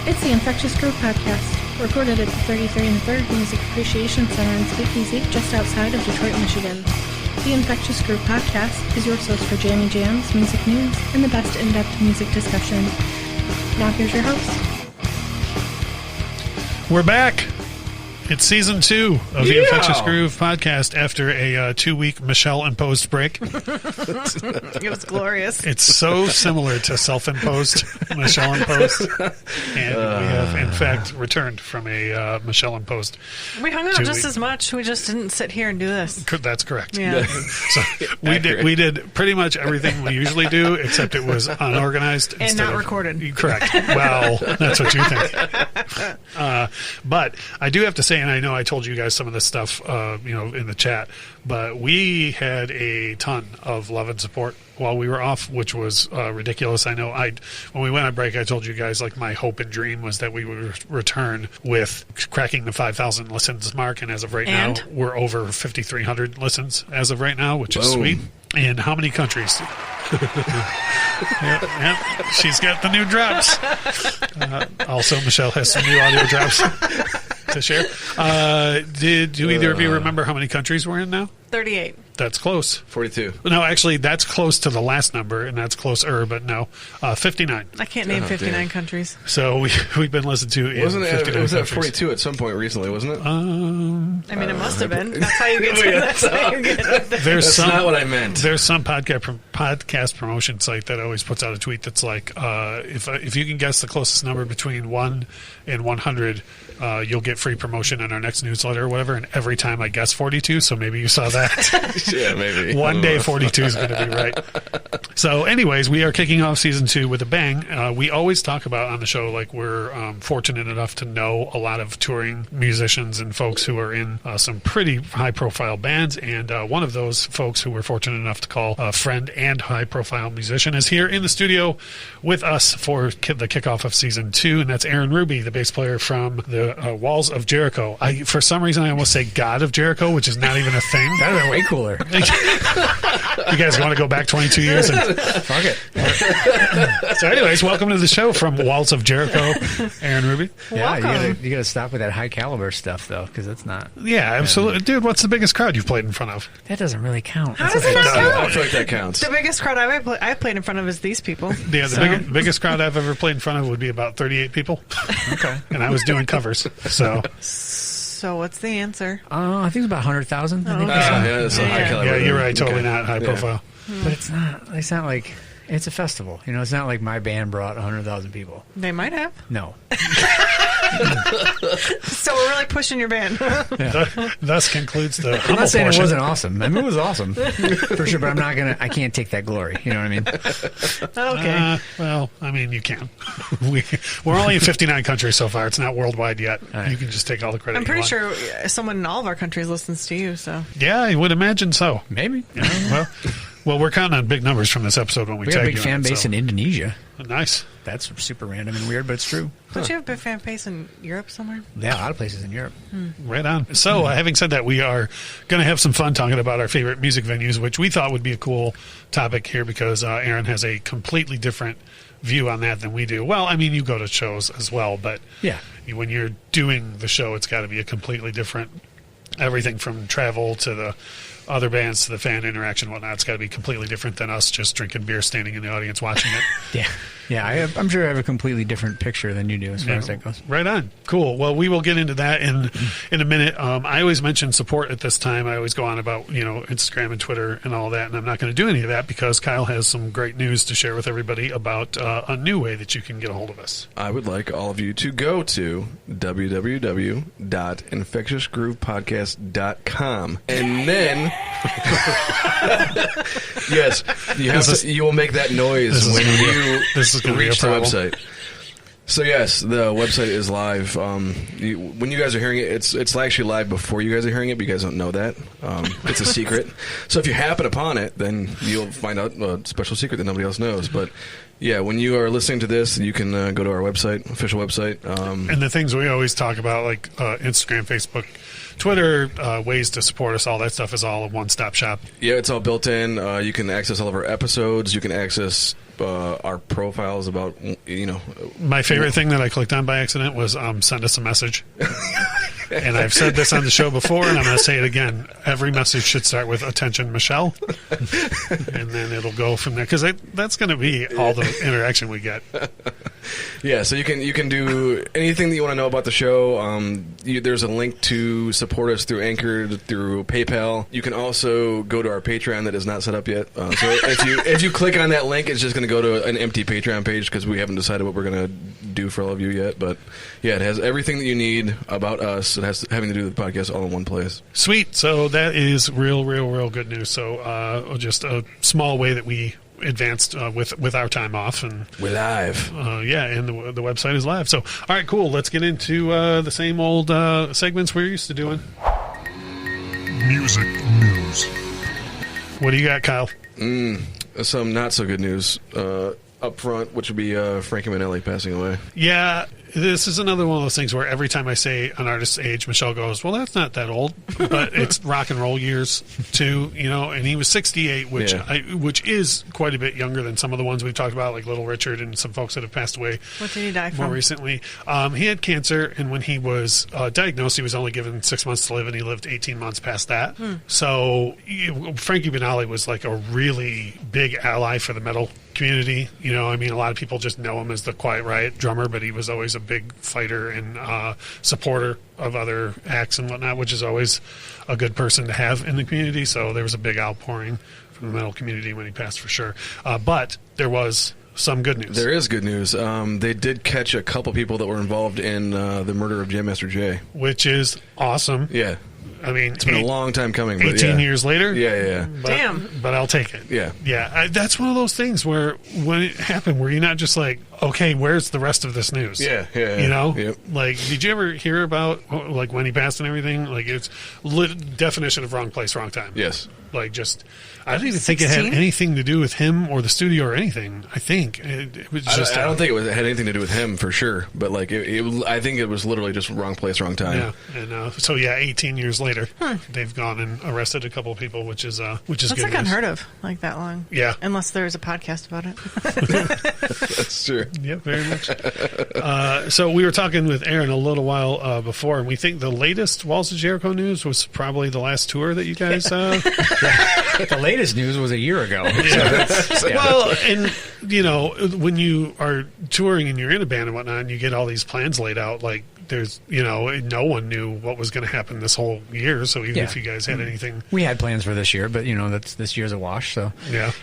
It's the Infectious Groove Podcast, recorded at the 33 and 3rd Music Appreciation Center in Speakeasy, just outside of Detroit, Michigan. The Infectious Groove Podcast is your source for jammy jams, music news, and the best in-depth music discussion. Now here's your host. We're back. It's season 2 of the Infectious Groove Podcast after a 2-week Michelle-imposed break. It was glorious. It's so similar to self-imposed, Michelle-imposed. And we have, in fact, returned from a Michelle-imposed. We hung out just as much. We just didn't sit here and do this. That's correct. Yeah. So we did pretty much everything we usually do, except it was unorganized. And not recorded. Correct. Well, that's what you think. But I do have to say, and I know I told you guys some of this stuff, in the chat, but we had a ton of love and support while we were off, which was ridiculous. I know when we went on break, I told you guys, like, my hope and dream was that we would return with cracking the 5,000 listens mark, and as of right now, we're over 5,300 listens as of right now, which is sweet. And how many countries? Yep, she's got the new drops. Also, Michelle has some new audio drops to share. Do either of you remember how many countries we're in now? 38. That's close. 42. No, actually, that's close to the last number, and that's closer, but no. 59. I can't name 59 countries. So we've been listened to in 59 countries. It was at 42 at some point recently, wasn't it? I mean, it must have been. That's how you get to that's how you get That's not what I meant. There's some podcast promotion site that always puts out a tweet that's like, if you can guess the closest number between 1 and 100, you'll get free promotion in our next newsletter or whatever. And every time I guess 42, so maybe you saw that. Yeah, maybe. One day 42 is going to be right. So anyways, we are kicking off season 2 with a bang. We always talk about on the show, like, we're fortunate enough to know a lot of touring musicians and folks who are in some pretty high-profile bands. And one of those folks who we're fortunate enough to call a friend and high-profile musician is here in the studio with us for the kickoff of season 2, and that's Aaron Ruby, the bass player from the Walls of Jericho. For some reason, I almost say God of Jericho, which is not even a thing. That would have been way cooler. You guys want to go back 22 years? Fuck it. So anyways, welcome to the show from Walls of Jericho, Aaron Ruby. Yeah, you got to stop with that high caliber stuff, though, because that's not... Yeah, absolutely. Dude, what's the biggest crowd you've played in front of? That doesn't really count. How does it not count? I feel like that counts. The biggest crowd I've played in front of is these people. Yeah, the biggest crowd I've ever played in front of would be about 38 people. Okay. And I was doing covers, so... So what's the answer? I think it's about 100,000. I think That's a high caliber. Yeah, you're right. Totally not high profile. But it's not. It's not like it's a festival. It's not like my band brought 100,000 people. They might have. No. So we're really pushing your band. Thus concludes the. I'm not saying portion. it wasn't awesome. I mean, it was awesome for sure. But I'm not gonna. I can't take that glory. You know what I mean? Okay. Well, I mean, you can. We're only in 59 countries so far. It's not worldwide yet. All right. You can just take all the credit. I'm pretty sure someone in all of our countries listens to you. So Yeah, I would imagine so. Maybe. Well, we're counting on big numbers from this episode when we We got a tag big you fan on it, base so. in Indonesia. Nice. That's super random and weird, but it's true. don't you have a big fan base in Europe somewhere? Yeah, a lot of places in Europe. Right on. So, having said that, we are going to have some fun talking about our favorite music venues, which we thought would be a cool topic here because Aaron has a completely different view on that than we do. Well, I mean, you go to shows as well, but Yeah. when you're doing the show, it's got to be a completely different, everything from travel to the other bands to the fan interaction and whatnot. It's got to be completely different than us just drinking beer, standing in the audience watching it. Yeah. I'm sure I have a completely different picture than you do as far as that goes. Right on. Cool. Well, we will get into that in a minute. I always mention support at this time. I always go on about, Instagram and Twitter and all that, and I'm not going to do any of that because Kyle has some great news to share with everybody about a new way that you can get a hold of us. I would like all of you to go to www.infectiousgroovepodcast.com and then yes, you will make that noise when you reach the website. So yes, the website is live. When you guys are hearing it, it's actually live before you guys are hearing it, but you guys don't know that. It's a secret. So if you happen upon it, then you'll find out a special secret that nobody else knows. But yeah, when you are listening to this, you can go to our website, official website. And the things we always talk about, like Instagram, Facebook, Twitter, ways to support us, all that stuff is all a one-stop shop. Yeah, it's all built in. You can access all of our episodes. You can access our profiles about, My favorite thing that I clicked on by accident was send us a message. And I've said this on the show before, and I'm going to say it again. Every message should start with "Attention, Michelle," and then it'll go from there, because that's going to be all the interaction we get. Yeah, so you can do anything that you want to know about the show. There's a link to support us through Anchor, through PayPal. You can also go to our Patreon that is not set up yet. So if you click on that link, it's just going to go to an empty Patreon page because we haven't decided what we're going to do for all of you yet. But yeah, it has everything that you need about us. It has having to do with the podcast all in one place. Sweet. So that is real good news. So just a small way that we advanced with our time off, and we're live. And the website is live. So all right, cool. Let's get into the same old segments we're used to doing. Music news. What do you got, Kyle? Some not so good news up front, which would be Frankie Manelli passing away. Yeah, this is another one of those things where every time I say an artist's age, Michelle goes, "Well, that's not that old," but it's rock and roll years too, And he was 68, which is quite a bit younger than some of the ones we've talked about, like Little Richard and some folks that have passed away. What did he die from? More recently, he had cancer, and when he was diagnosed, he was only given 6 months to live, and he lived 18 months past that. So Frankie Banali was like a really big ally for the metal community. A lot of people just know him as the Quiet Riot drummer, but he was always a big fighter and supporter of other acts and whatnot, which is always a good person to have in the community. So there was a big outpouring from the metal community when he passed, for sure. But there was some good news. There is good news. They did catch a couple people that were involved in the murder of Jam Master Jay, which is awesome. Yeah. It's been a long time coming. But 18 years later? Yeah. But I'll take it. Yeah. Yeah. That's one of those things where when it happened, where you're not just like, okay, where's the rest of this news? Yeah. Yep. Like, did you ever hear about, like, when he passed and everything? Like, it's definition of wrong place, wrong time. Yes. Like, just, I don't even think it had anything to do with him or the studio or anything. I think it was just. I don't think it had anything to do with him for sure. But like, I think it was literally just wrong place, wrong time. Yeah, and so 18 years later, they've gone and arrested a couple of people, which is That's good. Like unheard of, like that long. Yeah, unless there's a podcast about it. That's true. Yeah, very much. So we were talking with Aaron a little while before, and we think the latest Walls of Jericho news was probably the last tour that you guys. The latest news was a year ago. Well, and when you are touring and you're in a band and whatnot, and you get all these plans laid out, like there's no one knew what was going to happen this whole year. So even if you guys had anything, we had plans for this year, but this year's a wash. So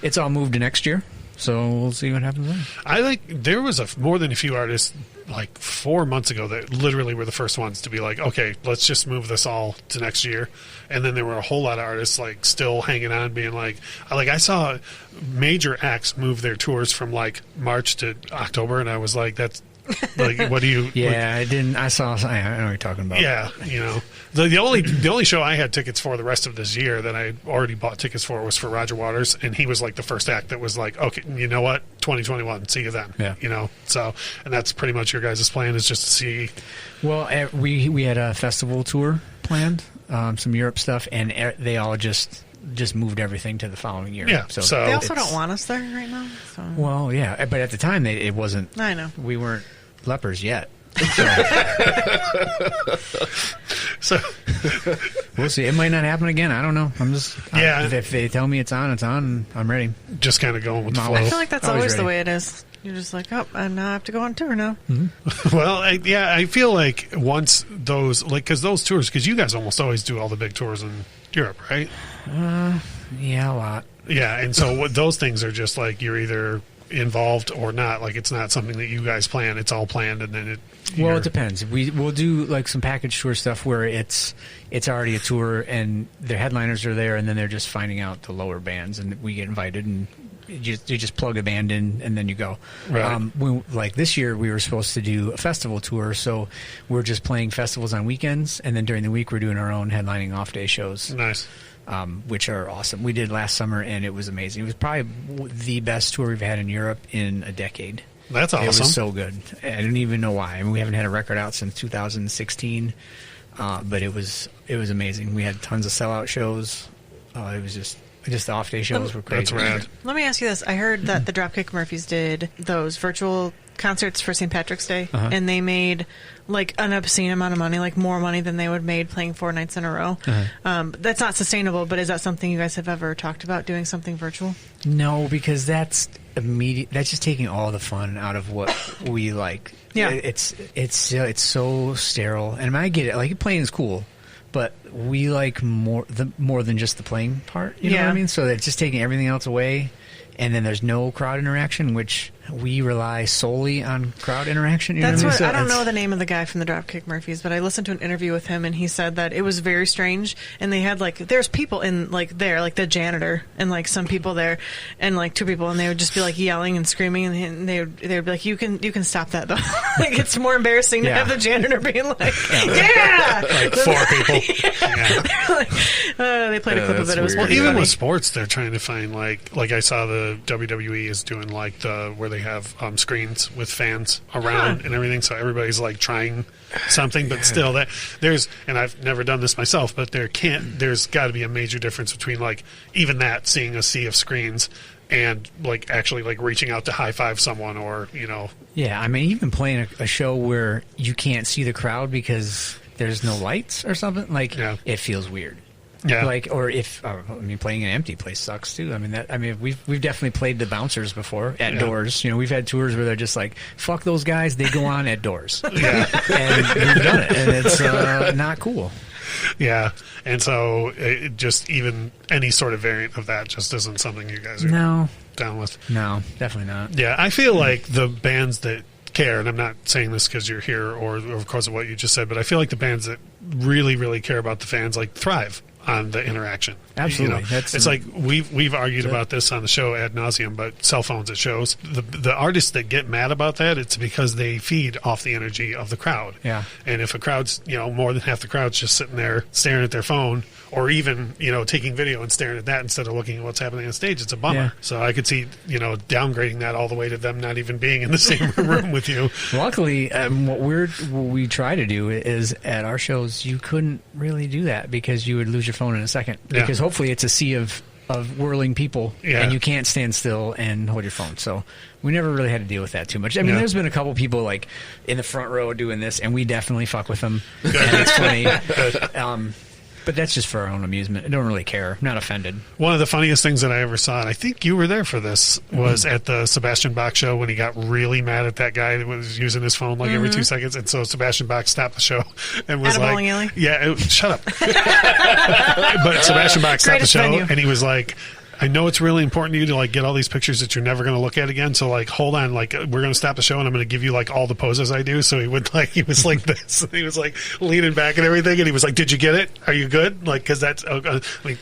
it's all moved to next year. So we'll see what happens then. There was more than a few artists like 4 months ago that literally were the first ones to be like, okay, let's just move this all to next year. And then there were a whole lot of artists like still hanging on, being like I saw major acts move their tours from like March to October, and I was like, that's like, what do you? Yeah, I didn't. I know what you're talking about. Yeah, the only show I had tickets for the rest of this year that I already bought tickets for was for Roger Waters, and he was like the first act that was like, okay, you know what, 2021, see you then. Yeah. So, and that's pretty much your guys' plan, is just to see. Well, we had a festival tour planned, some Europe stuff, and they all just moved everything to the following year. Yeah, so they also don't want us there right now. So. Well, yeah, but at the time it wasn't. I know we weren't lepers yet. So we'll see. It might not happen again. I don't know. I'm just if they tell me it's on, I'm ready. Just kind of going with the flow. I feel like that's always the way it is. You're just like, oh, I now have to go on tour now. Mm-hmm. Well, I feel like once those, because those tours, because you guys almost always do all the big tours in Europe, right? Yeah, a lot. Yeah, and so those things are just like you're either involved or not. Like, it's not something that you guys plan. It's all planned, and then it depends. We'll do like some package tour stuff where it's already a tour and the headliners are there, and then they're just finding out the lower bands, and we get invited, and you just plug a band in and then you go. Right. Like this year we were supposed to do a festival tour, so we're just playing festivals on weekends, and then during the week we're doing our own headlining off day shows. Nice. Which are awesome. We did last summer, and it was amazing. It was probably the best tour we've had in Europe in a decade. That's awesome. It was so good. I don't even know why. I mean, we haven't had a record out since 2016, but it was amazing. We had tons of sellout shows. It was just just the off day shows were crazy. That's rad. Let me ask you this. I heard that the Dropkick Murphys did those virtual concerts for St. Patrick's Day, and they made like an obscene amount of money, like more money than they would made playing 4 nights in a row. That's not sustainable, but is that something you guys have ever talked about, doing something virtual? No, because that's immediate. That's just taking all the fun out of what we like. Yeah, it's so sterile, and I get it. Like playing is cool, but we like more than just the playing part. You know what I mean? So it's just taking everything else away. And then there's no crowd interaction, which we rely solely on crowd interaction. You That's know what I mean? I don't know the name of the guy from the Dropkick Murphys, but I listened to an interview with him, and he said that it was very strange. And they had there's people in there, like the janitor, and like some people there, and like 2 people, and they would just be like yelling and screaming, and they would be like, "You can stop that though." Like it's more embarrassing to have the janitor being like, like 4 people. They played a clip of it. It was Well, pretty even funny. with sports, they're trying to find like I saw the WWE is doing like where they have screens with fans around and everything, so everybody's like trying something, but still and I've never done this myself, but there's got to be a major difference between like even that, seeing a sea of screens, and like actually like reaching out to high five someone, or Yeah, I mean, even playing a show where you can't see the crowd because there's no lights or something, it feels weird. Yeah. Or if playing an empty place sucks too. We've definitely played the bouncers before at doors. We've had tours where they're just like, fuck those guys, they go on at doors. And we've done it, and it's not cool. Yeah, and so it just even any sort of variant of that just isn't something you guys are down with. No, definitely not. Yeah, I feel like the bands that care, and I'm not saying this because you're here or because of what you just said, but I feel like the bands that really, really care about the fans thrive on the interaction. Absolutely. It's like we've argued about this on the show ad nauseum, but cell phones at shows, the artists that get mad about that, it's because they feed off the energy of the crowd. Yeah. And if a crowd's more than half the crowd's just sitting there staring at their phone, or even taking video and staring at that instead of looking at what's happening on stage, it's a bummer. Yeah. So I could see downgrading that all the way to them not even being in the same room with you. Luckily, what we try to do is at our shows you couldn't really do that because you would lose your phone in a second. Yeah. Because hopefully it's a sea of whirling people, and you can't stand still and hold your phone. So we never really had to deal with that too much. I mean, there's been a couple people like in the front row doing this, and we definitely fuck with them. And it's funny. But that's just for our own amusement. I don't really care. I'm not offended. One of the funniest things that I ever saw, and I think you were there for this, was at the Sebastian Bach show when he got really mad at that guy that was using his phone every 2 seconds. And so Sebastian Bach stopped the show and was At a like, bowling alley? Yeah, shut up. But Sebastian Bach stopped the Greatest show venue. and he was like, I know it's really important to you to get all these pictures that you're never going to look at again. So hold on, we're going to stop the show and I'm going to give you all the poses I do. So he was like this, and he was leaning back and everything, and he was like, "Did you get it? Are you good?" Because that's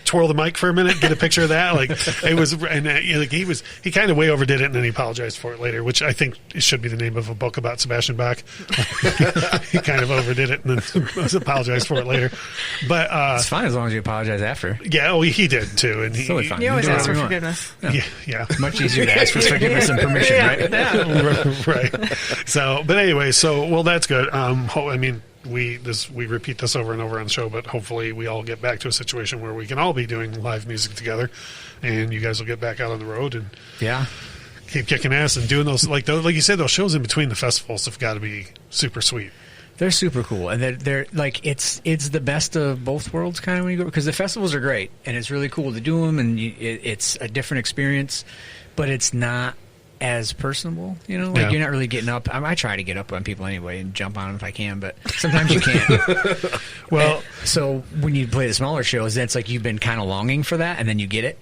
twirl the mic for a minute, get a picture of that. It was, and he kind of way overdid it, and then he apologized for it later, which I think should be the name of a book about Sebastian Bach. He kind of overdid it and then apologized for it later. But it's fine as long as you apologize after. Yeah, he did too, and it's totally fine. You always ask for you want. forgiveness. Yeah. Much easier to ask for forgiveness and permission, right? Right. So, but anyway, well, that's good. We repeat this over and over on the show, but hopefully we all get back to a situation where we can all be doing live music together, and you guys will get back out on the road and keep kicking ass and doing those like you said, those shows in between the festivals have got to be super sweet. They're super cool, and they're it's the best of both worlds kind of when you go, because the festivals are great and it's really cool to do them, and it's a different experience, but it's not as personable, you're not really getting up. I try to get up on people anyway and jump on them if I can, but sometimes you can't. Well, so when you play the smaller shows, that's you've been kind of longing for that, and then you get it,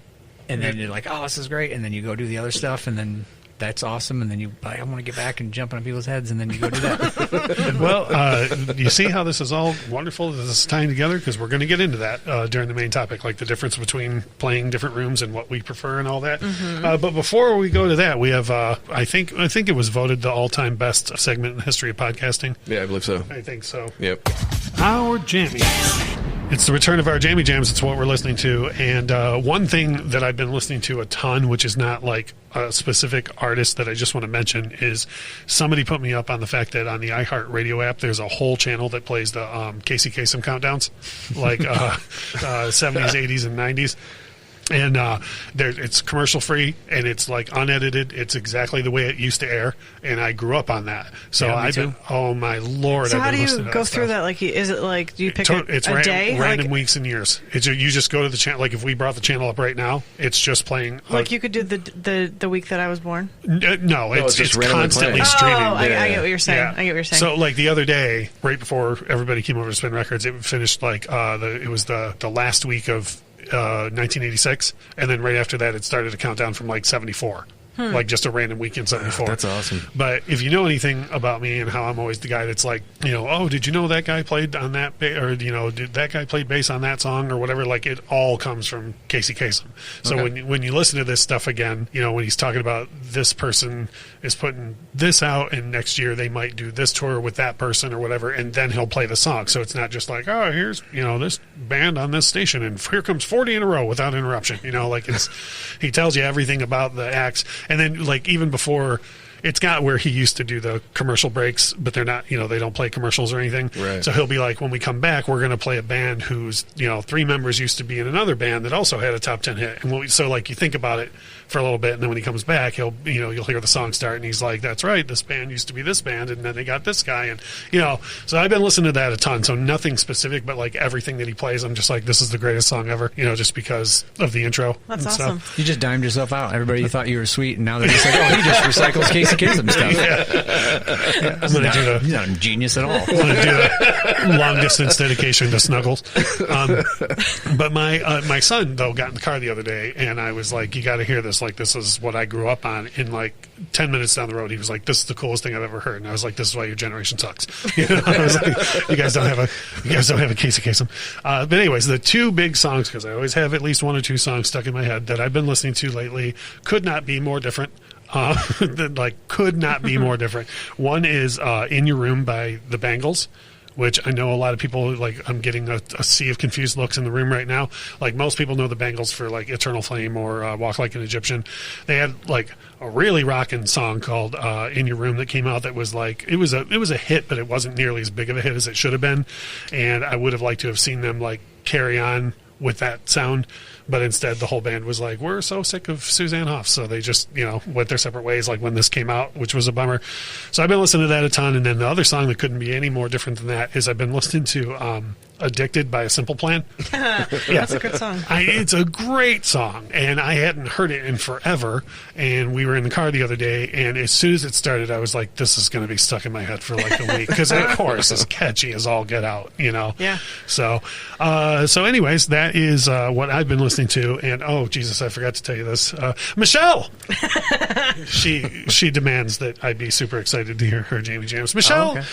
and then you're like, oh, this is great, and then you go do the other stuff, and then that's awesome, and then I want to get back and jump on people's heads, and then you go do that. Well, you see how this is all wonderful, this is tying together, because we're going to get into that during the main topic, the difference between playing different rooms and what we prefer and all that. But before we go to that, we have I think it was voted the all-time best segment in the history of podcasting. Yeah, I believe so. I think so. Yep. Our Jammies. It's the return of our Jammy Jams. It's what we're listening to. And one thing that I've been listening to a ton, which is not a specific artist that I just want to mention, is somebody put me up on the fact that on the iHeartRadio app, there's a whole channel that plays the Casey Kasem countdowns, 70s, 80s, and 90s. And it's commercial free, and it's like unedited. It's exactly the way it used to air, and I grew up on that. So I've been, oh my Lord! So I've how been do you go through that? Like, is it like, do you pick a day? Random weeks and years. You just go to the channel. Like if we brought the channel up right now, it's just playing. Like you could do the week that I was born. No, it's constantly streaming. Oh, I get what you're saying. Yeah. I get what you're saying. So like the other day, right before everybody came over to Spin Records, it finished like it was the last week of 1986, and then right after that it started to count down from like 74. Like just a random week in 74. That's awesome. But if you know anything about me and how I'm always the guy that's like, oh, did you know that guy played on that, or did that guy play bass on that song or whatever? Like it all comes from Casey Kasem. So when you listen to this stuff again, when he's talking about this person is putting this out, and next year they might do this tour with that person or whatever, and then he'll play the song. So it's not just like, oh, here's this band on this station, and here comes 40 in a row without interruption. Like he tells you everything about the acts. And then, like, even before, it's got where he used to do the commercial breaks, but they're not, they don't play commercials or anything. Right. So he'll be like, when we come back, we're going to play a band whose, 3 members used to be in another band that also had a top 10 hit. And so, like, you think about it for a little bit, and then when he comes back, you'll hear the song start, and he's like, that's right, this band used to be this band, and then they got this guy. And, so I've been listening to that a ton. So nothing specific, but, like, everything that he plays, I'm just like, this is the greatest song ever, just because of the intro. That's awesome. You just dimed yourself out. Everybody thought you were sweet, and now they're just like, oh, he just recycles Casey Kasem stuff. Yeah. I'm going to do he's not a genius at all. I'm going to do a long-distance dedication to Snuggles. But my son, though, got in the car the other day, and I was like, you got to hear this. Like, this is what I grew up on. In like 10 minutes down the road, he was like, this is the coolest thing I've ever heard. And I was like, this is why your generation sucks. I was like, you guys don't have a Casey Kasem. But anyways, the 2 big songs, because I always have at least 1 or 2 songs stuck in my head that I've been listening to lately, could not be more different. Could not be more different. One is In Your Room by the Bangles, which I know a lot of people, like, I'm getting a sea of confused looks in the room right now. Like, most people know the Bangles for, like, Eternal Flame or Walk Like an Egyptian. They had, like, a really rockin' song called In Your Room that came out that was, like, it was a hit, but it wasn't nearly as big of a hit as it should have been. And I would have liked to have seen them, like, carry on with that sound. But instead, the whole band was like, we're so sick of Suzanne Hoff. So they just, went their separate ways, like when this came out, which was a bummer. So I've been listening to that a ton. And then the other song that couldn't be any more different than that is I've been listening to Addicted by a Simple Plan. That's a good song. It's a great song. And I hadn't heard it in forever. And we were in the car the other day. And as soon as it started, I was like, this is going to be stuck in my head for like a week. Because of course, it's catchy as all get out, Yeah. So anyways, that is what I've been listening to. And oh Jesus, I forgot to tell you this. Michelle, she demands that I be super excited to hear her Jamie Jams. Michelle, okay.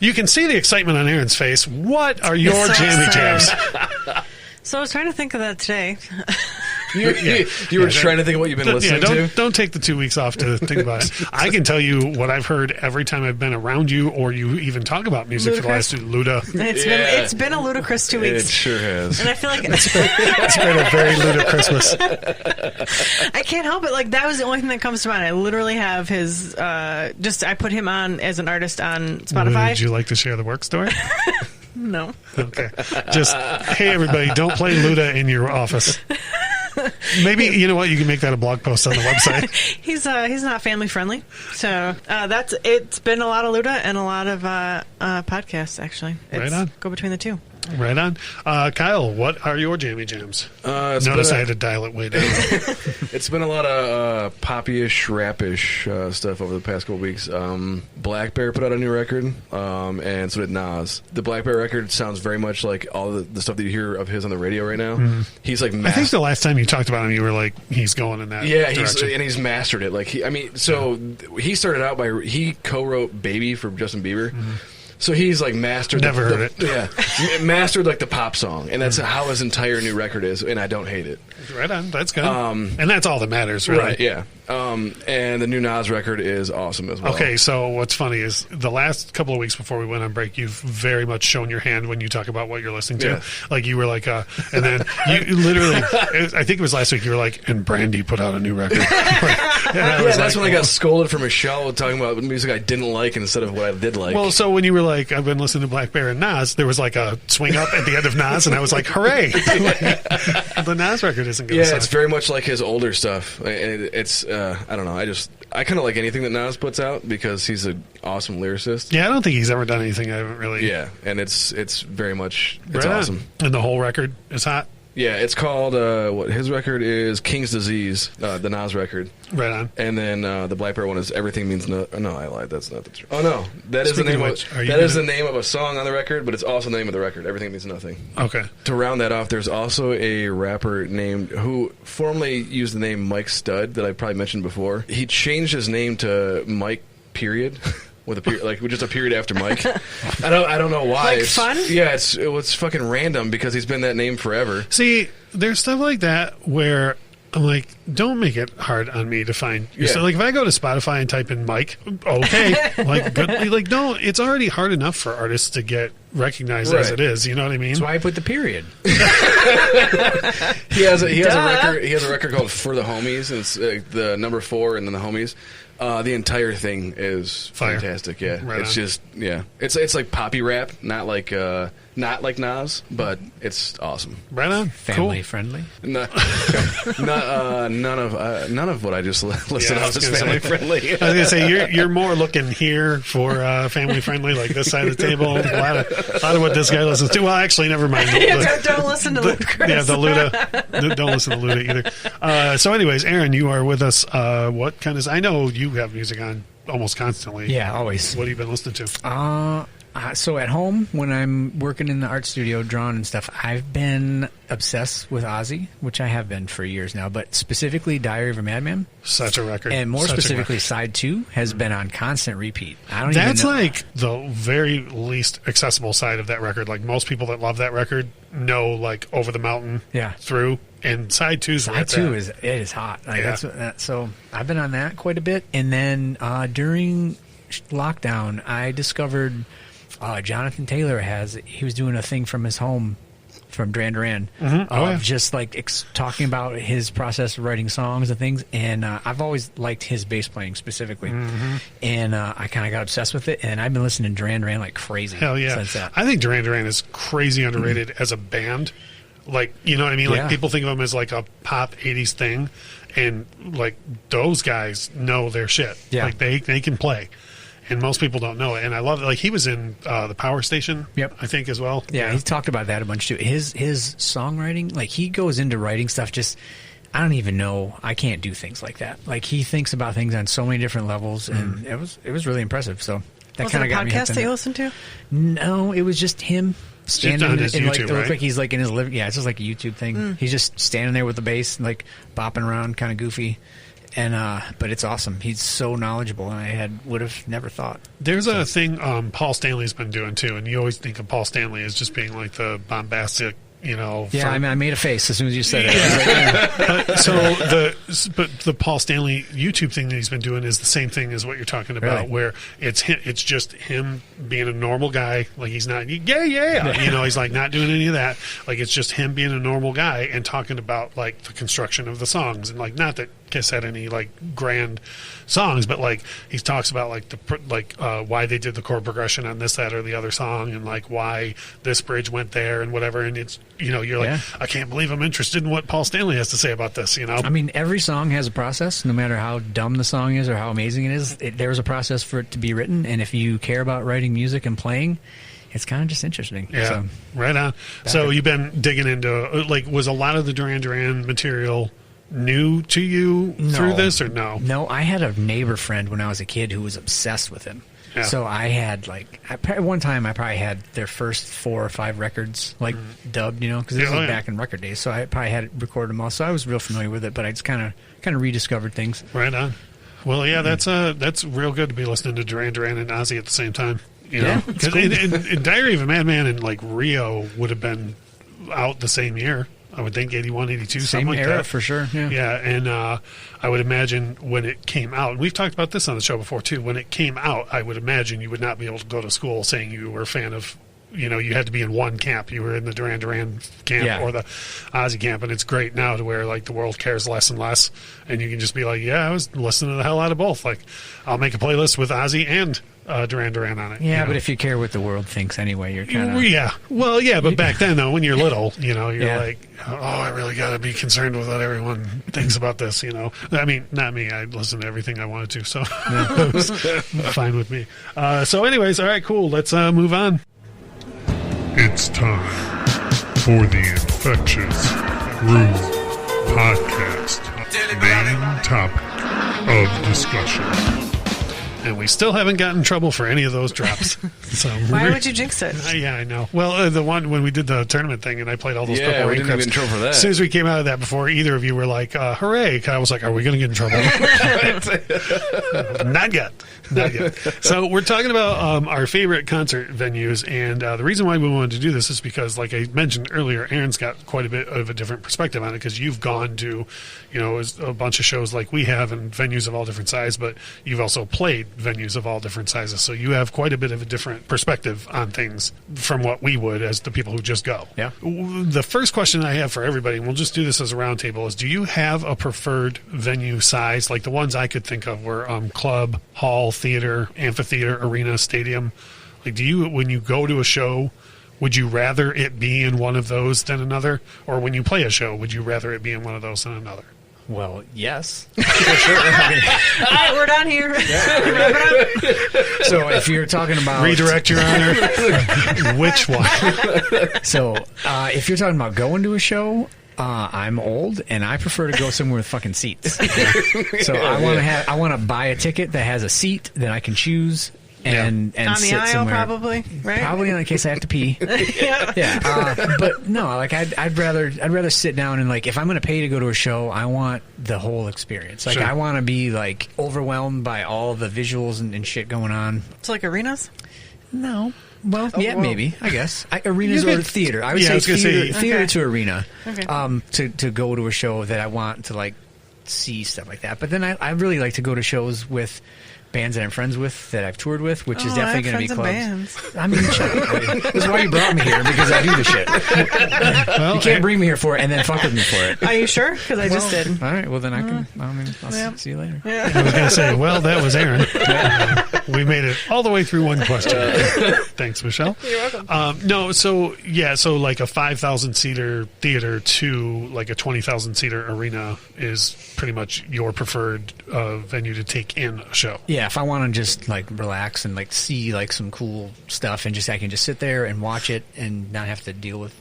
You can see the excitement on Aaron's face. What are your Jamie Jams? So I was trying to think of that today. You were trying to think of what you've been listening to? Don't take the 2 weeks off to think about it. I can tell you what I've heard every time I've been around you, or you even talk about music for the last 2. Luda. It's been a ludicrous 2 weeks. It sure has. And I feel like it's been a very Luda Christmas. I can't help it. Like, that was the only thing that comes to mind. I literally have his. I put him on as an artist on Spotify. Would you like to share the work story? No. Okay. Just, hey, everybody, don't play Luda in your office. Maybe, you know what, you can make that a blog post on the website. He's not family friendly. So it's been a lot of Luda and a lot of podcasts, actually. Right on. Go between the 2. Right on. Kyle, what are your Jammy Jams? Notice I had to dial it way down. It's been a lot of poppy-ish, rap-ish stuff over the past couple weeks. Black Bear put out a new record, and so did Nas. The Black Bear record sounds very much like all the stuff that you hear of his on the radio right now. Mm-hmm. He's like, I think the last time you talked about him, you were like, he's going in that direction. He's mastered it. Like, he started out he co-wrote "Baby" for Justin Bieber. Mm-hmm. So he's like mastered. Never heard it. Yeah, mastered like the pop song, and that's how his entire new record is. And I don't hate it. Right on. That's good. And that's all that matters, really. Right. Yeah. And the new Nas record is awesome as well. Okay, so what's funny is the last couple of weeks before we went on break, you've very much shown your hand when you talk about what you're listening to. Yeah. Like you were like, and then you literally, I think it was last week, you were like, and Brandy put out a new record. That's when I got scolded from Michelle talking about music I didn't like instead of what I did like. Well, so when you were like, I've been listening to Black Bear and Nas, there was like a swing up at the end of Nas, and I was like, hooray! The Nas record isn't good. Yeah, it's very much like his older stuff. It's I don't know. I kind of like anything that Nas puts out because he's an awesome lyricist. Yeah, I don't think he's ever done anything I haven't really. Yeah, and it's very much it's right awesome. On. And the whole record is hot. Yeah, it's called what his record is King's Disease, the Nas record. Right on. And then the Black Bear one is Everything Means No. No, I lied. That's not the truth. Oh no, that is the name. The name of a song on the record, but it's also the name of the record. Everything Means Nothing. Okay. To round that off, there's also a rapper named who formerly used the name Mike Stud that I probably mentioned before. He changed his name to Mike. Period. With a period, like just a period after Mike. I don't know why. Like fun? Yeah, it's fucking random because he's been that name forever. See, there's stuff like that where I'm like, don't make it hard on me to find. Yeah. So, like, if I go to Spotify and type in Mike, okay, like, good, like, don't. It's already hard enough for artists to get recognized as it is. You know what I mean? That's why I put the period. He has a record. He has a record called For the Homies, and it's the number 4 and then the Homies. The entire thing is fantastic. Yeah, right it's on. just it's like poppy rap, not like Nas, but it's awesome. Right on. Family Cool. friendly. None of what I just listed Yeah, off is family friendly. I was gonna say you're more looking here for family friendly, like this side of the table. A lot of what this guy listens to. Well, actually, never mind. Don't listen to Ludacris. Yeah, the Luda. Don't listen to Luda either. So, anyways, Aaron, you are with us. What kind of? I know you have music on almost constantly. Yeah, always. What have you been listening to? So at home, when I'm working in the art studio, drawing and stuff, I've been obsessed with Ozzy, which I have been for years now, but specifically Diary of a Madman. Such a record. And more specifically, Side 2 has been on constant repeat. That's like the very least accessible side of that record. Like, most people that love that record know, like, Over the Mountain through. And Side 2 is hot. Like, so I've been on that quite a bit. And then during lockdown, I discovered Jonathan Taylor he was doing a thing from his home from Duran Duran, just like talking about his process of writing songs and things. And I've always liked his bass playing specifically, and I kind of got obsessed with it. And I've been listening to Duran Duran like crazy. Hell yeah! Since that. I think Duran Duran is crazy underrated as a band. Like, you know what I mean? Like, people think of them as like a pop 80s thing, and like those guys know their shit. Yeah. Like they can play. And most people don't know it. And I love it. Like, he was in the Power Station, I think, as well. Yeah, he's talked about that a bunch, too. His songwriting, like, he goes into writing stuff just, I don't even know. I can't do things like that. Like, he thinks about things on so many different levels, and it was really impressive. So that kind of got me. Was it a podcast that you listened to? No, it was just him standing on his and YouTube, like, it looked like he's like in his living. Yeah, it's just like a YouTube thing. He's just standing there with the bass, like, bopping around, kind of goofy. And but it's awesome. He's so knowledgeable, and I would have never thought. There's a thing Paul Stanley's been doing too, and you always think of Paul Stanley as just being like the bombastic, you know. Yeah, I made a face as soon as you said it. But the Paul Stanley YouTube thing that he's been doing is the same thing as what you're talking about, where it's just him being a normal guy. Like, he's not you know, he's like not doing any of that. Like, it's just him being a normal guy and talking about like the construction of the songs, and like, not that Kiss had any like grand songs, but like he talks about like why they did the chord progression on this, that, or the other song, and like why this bridge went there and whatever. And it's, you know, you're like, I can't believe I'm interested in what Paul Stanley has to say about this. You know, I mean, every song has a process, no matter how dumb the song is or how amazing it is. There's a process for it to be written, and if you care about writing music and playing, it's kind of just interesting. Yeah, so, right on. So you've been digging into, like, was a lot of the Duran Duran material new to you through this, or no? No, I had a neighbor friend when I was a kid who was obsessed with him. Yeah. So I had one time I probably had their first 4 or 5 records dubbed, you know, because this was back in record days. So I probably had recorded them all. So I was real familiar with it, but I just kind of rediscovered things. Right on. Well, yeah, that's real good to be listening to Duran Duran and Ozzy at the same time. You know, because Diary of a Madman and like Rio would have been out the same year. I would think 81, 82, Same something like era that. for sure. Yeah. Yeah, and I would imagine when it came out, and we've talked about this on the show before too, when it came out, I would imagine you would not be able to go to school saying you were a fan of, you know, you had to be in one camp. You were in the Duran Duran camp or the Ozzy camp, and it's great now to where, like, the world cares less and less, and you can just be like, yeah, I was listening to the hell out of both. Like, I'll make a playlist with Ozzy and Duran Duran on it. Yeah, you know? but if you care what the world thinks anyway, you're kind of... Yeah. Well, yeah, but back then, though, when you're little, you know, you're like, oh, I really got to be concerned with what everyone thinks about this, you know. I mean, not me. I listened to everything I wanted to, so it was fine with me. So anyways, all right, cool. Let's move on. It's time for the Infectious Groove Podcast. Main topic of discussion. And we still haven't gotten in trouble for any of those drops. So why would you jinx it? Yeah, I know. Well, the one when we did the tournament thing and I played all those Purple Rain we didn't clips. get in trouble for that. As soon as we came out of that, before either of you were like, hooray, Kyle was like, are we going to get in trouble? Not yet. Not yet. So we're talking about our favorite concert venues, and the reason why we wanted to do this is because, like I mentioned earlier, Aaron's got quite a bit of a different perspective on it because you've gone to, you know, a bunch of shows like we have and venues of all different sizes, but you've also played venues of all different sizes. So you have quite a bit of a different perspective on things from what we would as the people who just go. Yeah. The first question I have for everybody, and we'll just do this as a roundtable, is do you have a preferred venue size? Like the ones I could think of were club, hall, theater, amphitheater, arena, stadium. Like, do you, when you go to a show, would you rather it be in one of those than another? Or when you play a show, would you rather it be in one of those than another? Well, yes. For sure. All right, we're done here. So if you're talking about... Redirect, Your Honor. Which one? So if you're talking about going to a show... I'm old, and I prefer to go somewhere with fucking seats. So I want to buy a ticket that has a seat that I can choose and on the sit aisle, somewhere. probably, right? Probably in case I have to pee. But no, like I'd rather sit down and, like, if I'm going to pay to go to a show, I want the whole experience. Like, Sure. I want to be, like, overwhelmed by all the visuals and shit going on. It's like arenas. No. Well, maybe, I guess. Arenas or theater. I would say theater to arena. Okay. To go to a show that I want to, like, see stuff like that. But then I really like to go to shows with bands that I'm friends with, that I've toured with, which is definitely going to be clubs. Bands. I mean, that's why you brought me here, because I do the shit. Well, you can't bring me here for it and then fuck with me for it. Are you sure? Because I just did. All right, well, then I'll see you later. Yeah. I was going to say, well, that was Aaron. We made it all the way through one question. Thanks, Michelle. You're welcome. So like a 5,000-seater theater to like a 20,000-seater arena is pretty much your preferred venue to take in a show. Yeah, if I want to just, like, relax and, like, see, like, some cool stuff and I can just sit there and watch it and not have to deal with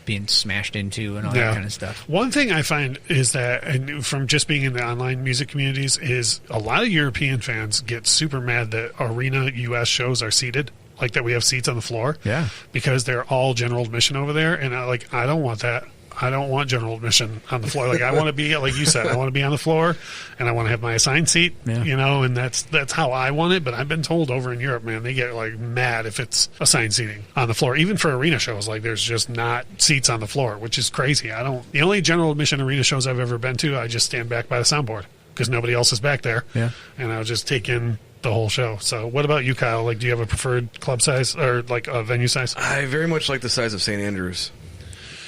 being smashed into and all that kind of stuff. One thing I find is that, and from just being in the online music communities, is a lot of European fans get super mad that arena U.S. shows are seated, like that we have seats on the floor. Yeah. Because they're all general admission over there, and I don't want that. I don't want general admission on the floor. Like, I want to be, like you said, I want to be on the floor, and I want to have my assigned seat, you know, and that's how I want it. But I've been told over in Europe, man, they get, like, mad if it's assigned seating on the floor. Even for arena shows, like, there's just not seats on the floor, which is crazy. The only general admission arena shows I've ever been to, I just stand back by the soundboard because nobody else is back there. Yeah. And I'll just take in the whole show. So what about you, Kyle? Like, do you have a preferred club size or, like, a venue size? I very much like the size of St. Andrews.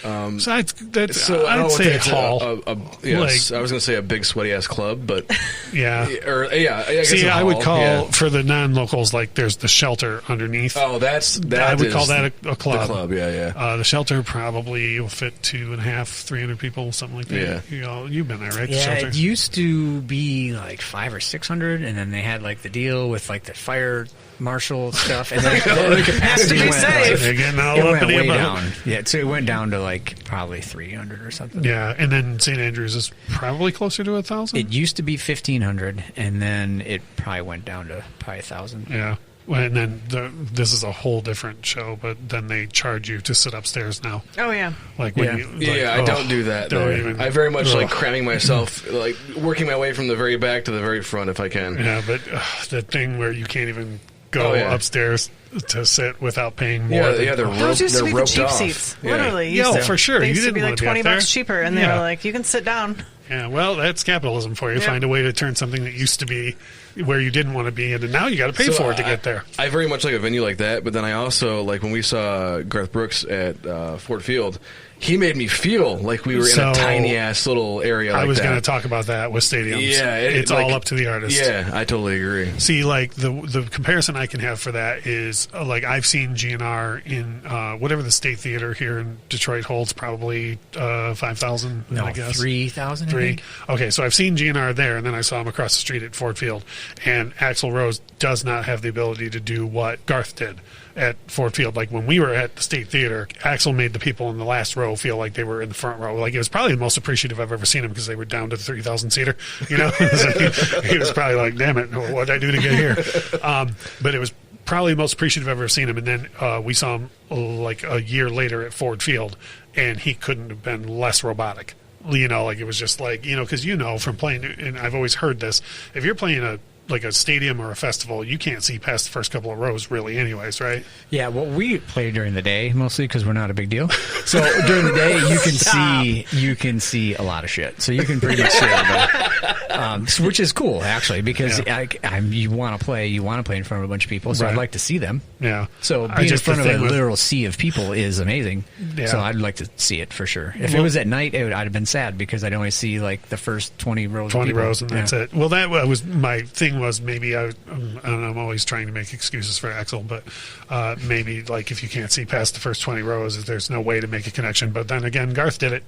I'd say a hall. Yes, I was going to say a big sweaty ass club, but yeah, I guess see, I would call for the non-locals, like there's the Shelter underneath. Oh, that I would call that a club. The club, yeah. The Shelter probably will fit 250, 300 people, something like that. Yeah, you've been there, right? Yeah, the Shelter. It used to be like 500 or 600, and then they had, like, the deal with, like, the fire marshal stuff, and then the capacity went, way down. Yeah, so it went down to, like, probably 300 or something. Yeah, and then St. Andrews is probably closer to 1,000. It used to be 1,500, and then it probably went down to probably 1,000. Yeah. And then this is a whole different show, but then they charge you to sit upstairs now. Oh, yeah. Like when I don't do that. I very much like cramming myself, like working my way from the very back to the very front if I can. Yeah, but the thing where you can't even go upstairs to sit without paying more. Yeah, they're those used to be the roped cheap off. seats. Yeah. Literally, For sure. They You used to didn't be like want to be up $20 cheaper, and they were like, you can sit down. Yeah, well, that's capitalism for you. Yep. Find a way to turn something that used to be where you didn't want to be, and now you got to pay for it to get there. I very much like a venue like that, but then I also, like when we saw Garth Brooks at Ford Field, he made me feel like we were in a tiny-ass little area like that. I was going to talk about that with stadiums. Yeah. It's all up to the artist. Yeah, I totally agree. See, like, the comparison I can have for that is, like, I've seen GNR in whatever the State Theater here in Detroit holds, probably 5,000, I guess. 3,000, I think. Okay, so I've seen GNR there, and then I saw him across the street at Ford Field. And Axl Rose does not have the ability to do what Garth did at Ford Field. Like when we were at the State Theater, Axl made the people in the last row feel like they were in the front row. Like it was probably the most appreciative I've ever seen him because they were down to the 3,000 seater. You know, he was probably like, "Damn it, what did I do to get here?" But it was probably the most appreciative I've ever seen him. And then we saw him like a year later at Ford Field, and he couldn't have been less robotic. You know, like it was just like, you know, because you know from playing, and I've always heard this, if you're playing a stadium or a festival, you can't see past the first couple of rows really anyways, right? Yeah, well, we play during the day mostly because we're not a big deal. So during the day, you can see a lot of shit. So you can pretty much see everybody, which is cool actually because you want to play in front of a bunch of people. So I'd like to see them. Yeah. So being in front of a literal sea of people is amazing. Yeah. So I'd like to see it for sure. If it was at night, I'd have been sad because I'd only see like the first 20 rows. 20 rows, and that's it. Well, that was my thing. Was maybe I'm always trying to make excuses for Axl, but maybe like if you can't see past the first 20 rows, there's no way to make a connection. But then again, Garth did it.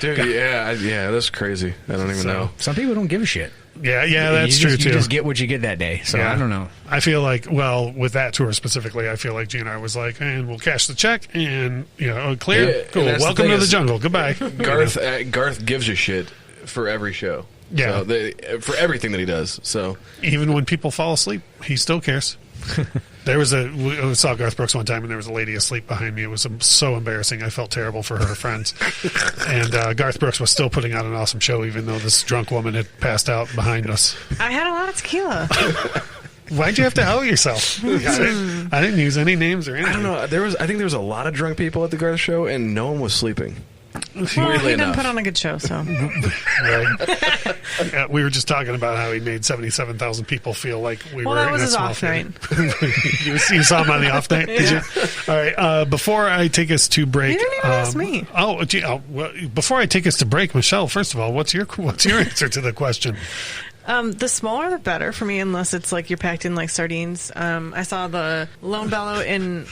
Dude, yeah, that's crazy. I don't even know. Some people don't give a shit. Yeah, that's true too. You just get what you get that day. So I don't know. I feel like, well, with that tour specifically, I feel like GNR was like, and we'll cash the check and clear. Yeah, cool. Welcome to the jungle. Goodbye. Garth gives a shit for every show. Yeah, so for everything that he does. So even when people fall asleep, he still cares. We saw Garth Brooks one time, and there was a lady asleep behind me. It was so embarrassing. I felt terrible for her friends. And Garth Brooks was still putting on an awesome show, even though this drunk woman had passed out behind us. I had a lot of tequila. Why'd you have to out yourself? I didn't use any names or anything. I don't know. I think there was a lot of drunk people at the Garth show, and no one was sleeping. Well, he didn't put on a good show, so. Right. We were just talking about how he made 77,000 people feel like we were in a small theater. That was his off night. You saw him on the off night, did you? All right. Before I take us to break, you didn't even ask me. Well, before I take us to break, Michelle, first of all, what's your answer to the question? The smaller the better for me, unless it's like you're packed in like sardines. I saw the Lone Bellow in.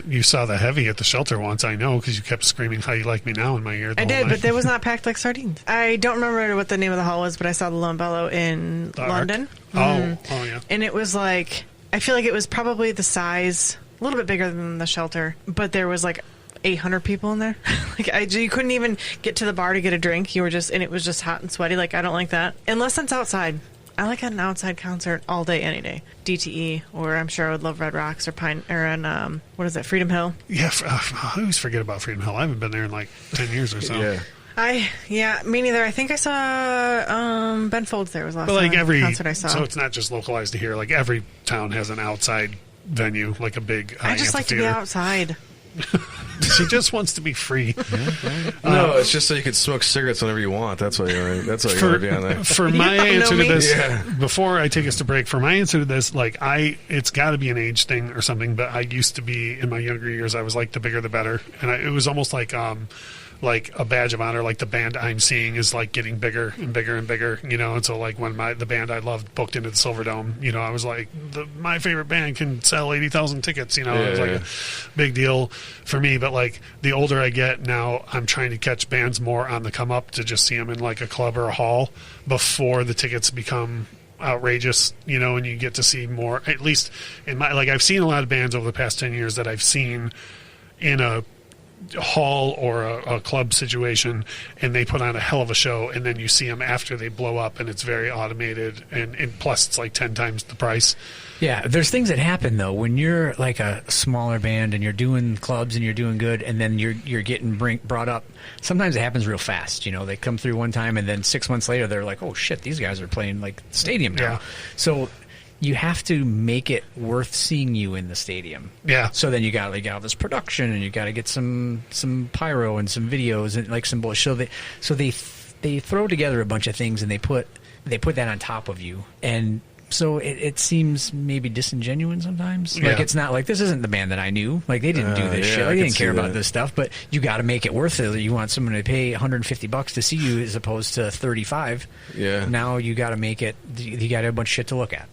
You saw the Heavy at the shelter once, I know, because you kept screaming "How you like me now" in my ear. I did, but it was not packed like sardines. I don't remember what the name of the hall was, but I saw the Lone Bellow in London. Oh yeah. And it was like, I feel like it was probably the size, a little bit bigger than the shelter, but there was like 800 people in there. You couldn't even get to the bar to get a drink. You were just, and it was just hot and sweaty. Like, I don't like that unless it's outside. I like an outside concert all day, any day. DTE, or I'm sure I would love Red Rocks or what is it, Freedom Hill? Yeah, I always forget about Freedom Hill. I haven't been there in like 10 years or so. Yeah. Me neither. I think I saw Ben Folds there was last concert I saw. So it's not just localized to here. Like every town has an outside venue, like a big I just like to be outside. She just wants to be free. No, it's just so you can smoke cigarettes whenever you want. That's why you're want to be on that. For my answer to this, before I take us to break, for my answer to this, like it's got to be an age thing or something. But I used to be in my younger years. I was like the bigger the better, and it was almost like a badge of honor. Like the band I'm seeing is like getting bigger and bigger and bigger, and so like when the band I loved booked into the Silverdome, I was like, my favorite band can sell 80,000 tickets, it was like a big deal for me. But like the older I get now, I'm trying to catch bands more on the come up to just see them in like a club or a hall before the tickets become outrageous, and you get to see more, at least in I've seen a lot of bands over the past 10 years that I've seen in a hall or a club situation, and they put on a hell of a show, and then you see them after they blow up, and it's very automated, and plus it's like 10 times the price. Yeah, there's things that happen though when you're like a smaller band and you're doing clubs and you're doing good, and then you're getting brought up. Sometimes it happens real fast. They come through one time, and then 6 months later they're like, oh shit, these guys are playing like stadium now. Yeah. So you have to make it worth seeing you in the stadium. Yeah. So then you got all this production, and you got to get some pyro and some videos and like some bullshit. So they throw together a bunch of things, and they put that on top of you, and so it seems maybe disingenuous sometimes. Like, it's not like, this isn't the band that I knew. Like, they didn't do this shit. Like, they didn't care about this stuff. But you got to make it worth it. You want someone to pay $150 to see you as opposed to $35. Yeah. Now you got to make it. You got a bunch of shit to look at.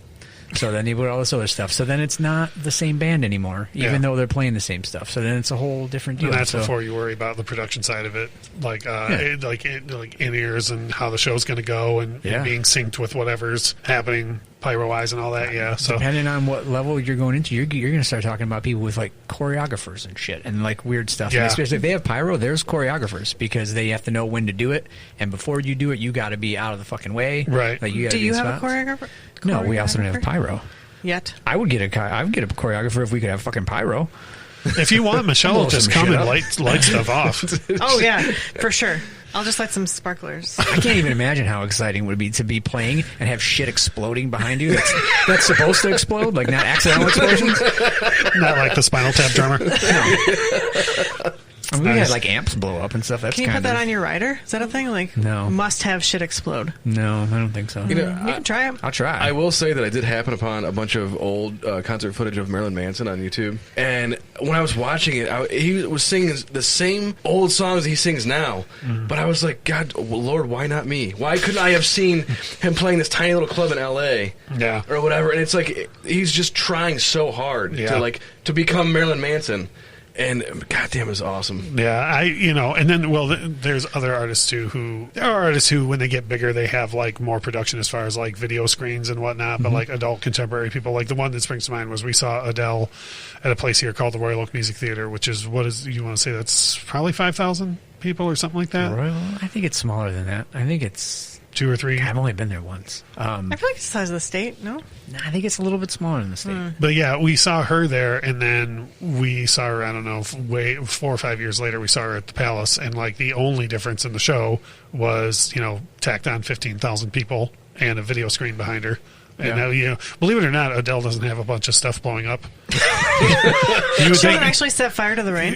So then you put all this other stuff. So then it's not the same band anymore, even though they're playing the same stuff. So then it's a whole different deal. And that's before you worry about the production side of it, like like in-ears and how the show's going to go and being synced with whatever's happening pyro-wise and all that. Yeah. So depending on what level you're going into, you're going to start talking about people with like choreographers and shit and like weird stuff. Yeah. And especially if they have pyro, there's choreographers because they have to know when to do it. And before you do it, you got to be out of the fucking way. Right. Like, you Do you have a choreographer? No, we also don't have pyro. Yet. I would get a choreographer if we could have fucking pyro. If you want, Michelle will just come and light stuff off. Oh, yeah, for sure. I'll just light some sparklers. I can't even imagine how exciting it would be to be playing and have shit exploding behind you. That's supposed to explode, like not accidental explosions. Not like the Spinal Tap drummer. No. I mean, we had like amps blow up and stuff. That's Can you put that on your rider? Is that a thing? Like, no. Must have shit explode. No, I don't think so. You know, You can try it. I'll try. I will say that I did happen upon a bunch of old concert footage of Marilyn Manson on YouTube, and when I was watching it, he was singing the same old songs he sings now. But I was like, God, Lord, why not me? Why couldn't I have seen him playing this tiny little club in L.A. or whatever? And it's like he's just trying so hard to become Marilyn Manson. And goddamn, it was awesome. Yeah, and then there's other artists too there are artists who when they get bigger they have like more production as far as like video screens and whatnot. But like adult contemporary people, like the one that springs to mind was we saw Adele at a place here called the Royal Oak Music Theater, which is you want to say that's probably 5,000 people or something like that. Royal? I think it's smaller than that. I think it's 2 or 3. I've only been there once. I feel like it's the size of the state, no? I think it's a little bit smaller than the state. But yeah, we saw her there, and then we saw her, I don't know, 4 or 5 years later, we saw her at the Palace, and like the only difference in the show was, tacked on 15,000 people and a video screen behind her. And believe it or not, Adele doesn't have a bunch of stuff blowing up. She doesn't actually set fire to the rain.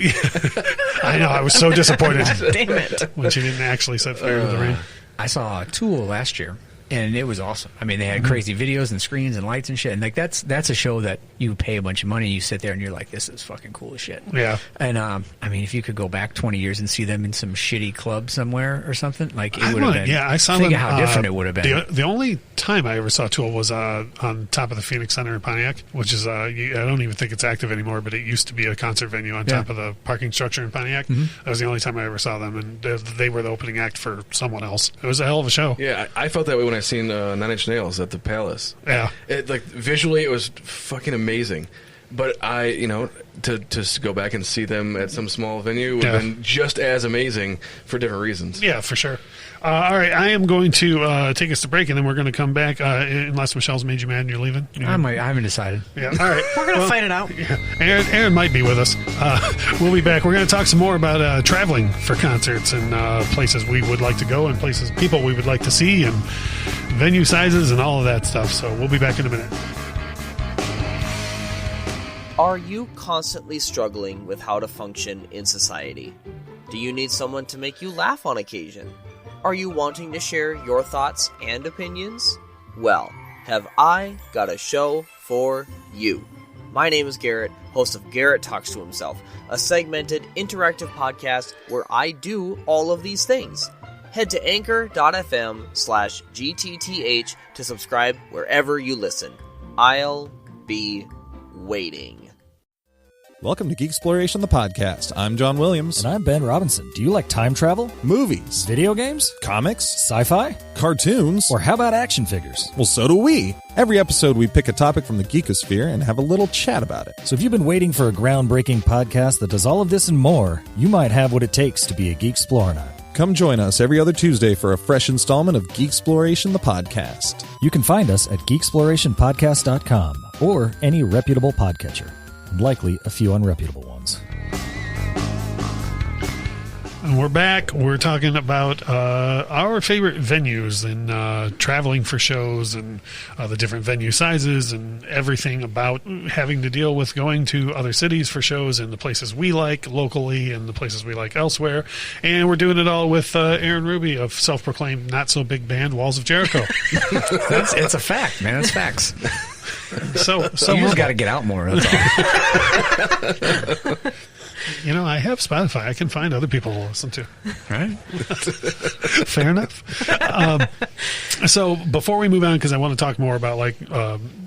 I know, I was so disappointed. Damn it. When she didn't actually set fire to the rain. I saw Tool last year, and it was awesome. I mean, they had crazy videos and screens and lights and shit. And like that's a show that you pay a bunch of money, you sit there and you're like, this is fucking cool as shit. Yeah. And I mean, if you could go back 20 years and see them in some shitty club somewhere or something, like it would have been. Yeah, I saw think them. How different it would have been. The only time I ever saw Tool was on top of the Phoenix Center in Pontiac, which is I don't even think it's active anymore, but it used to be a concert venue on top of the parking structure in Pontiac. That was the only time I ever saw them, and they were the opening act for someone else. It was a hell of a show. Yeah, I felt that way when I seen Nine Inch Nails at the Palace. Yeah, visually it was fucking amazing. But to go back and see them at some small venue would have been just as amazing for different reasons. Yeah, for sure. All right, I am going to take us to break, and then we're going to come back. Unless Michelle's made you mad and you're leaving. I haven't decided. Yeah, all right. We're going to fight it out. Yeah. Aaron might be with us. We'll be back. We're going to talk some more about traveling for concerts and places we would like to go and people we would like to see and venue sizes and all of that stuff. So we'll be back in a minute. Are you constantly struggling with how to function in society? Do you need someone to make you laugh on occasion? Are you wanting to share your thoughts and opinions? Well, have I got a show for you. My name is Garrett, host of Garrett Talks to Himself, a segmented, interactive podcast where I do all of these things. Head to anchor.fm/GTTH to subscribe wherever you listen. I'll be waiting. Welcome to Geek Exploration, the podcast. I'm John Williams. And I'm Ben Robinson. Do you like time travel? Movies. Video games? Comics. Sci-fi? Cartoons. Or how about action figures? Well, so do we. Every episode, we pick a topic from the geekosphere and have a little chat about it. So if you've been waiting for a groundbreaking podcast that does all of this and more, you might have what it takes to be a Geek Explorer. Come join us every other Tuesday for a fresh installment of Geek Exploration, the podcast. You can find us at geeksplorationpodcast.com or any reputable podcatcher. And likely a few unreputable ones. And we're back. We're talking about our favorite venues and traveling for shows and the different venue sizes and everything about having to deal with going to other cities for shows and the places we like locally and the places we like elsewhere. And we're doing it all with Aaron Ruby of self-proclaimed not-so-big band Walls of Jericho. It's a fact, man. It's facts. So you just got to get out more. That's all. I have Spotify. I can find other people to listen to. Right? Fair enough. So before we move on, because I want to talk more about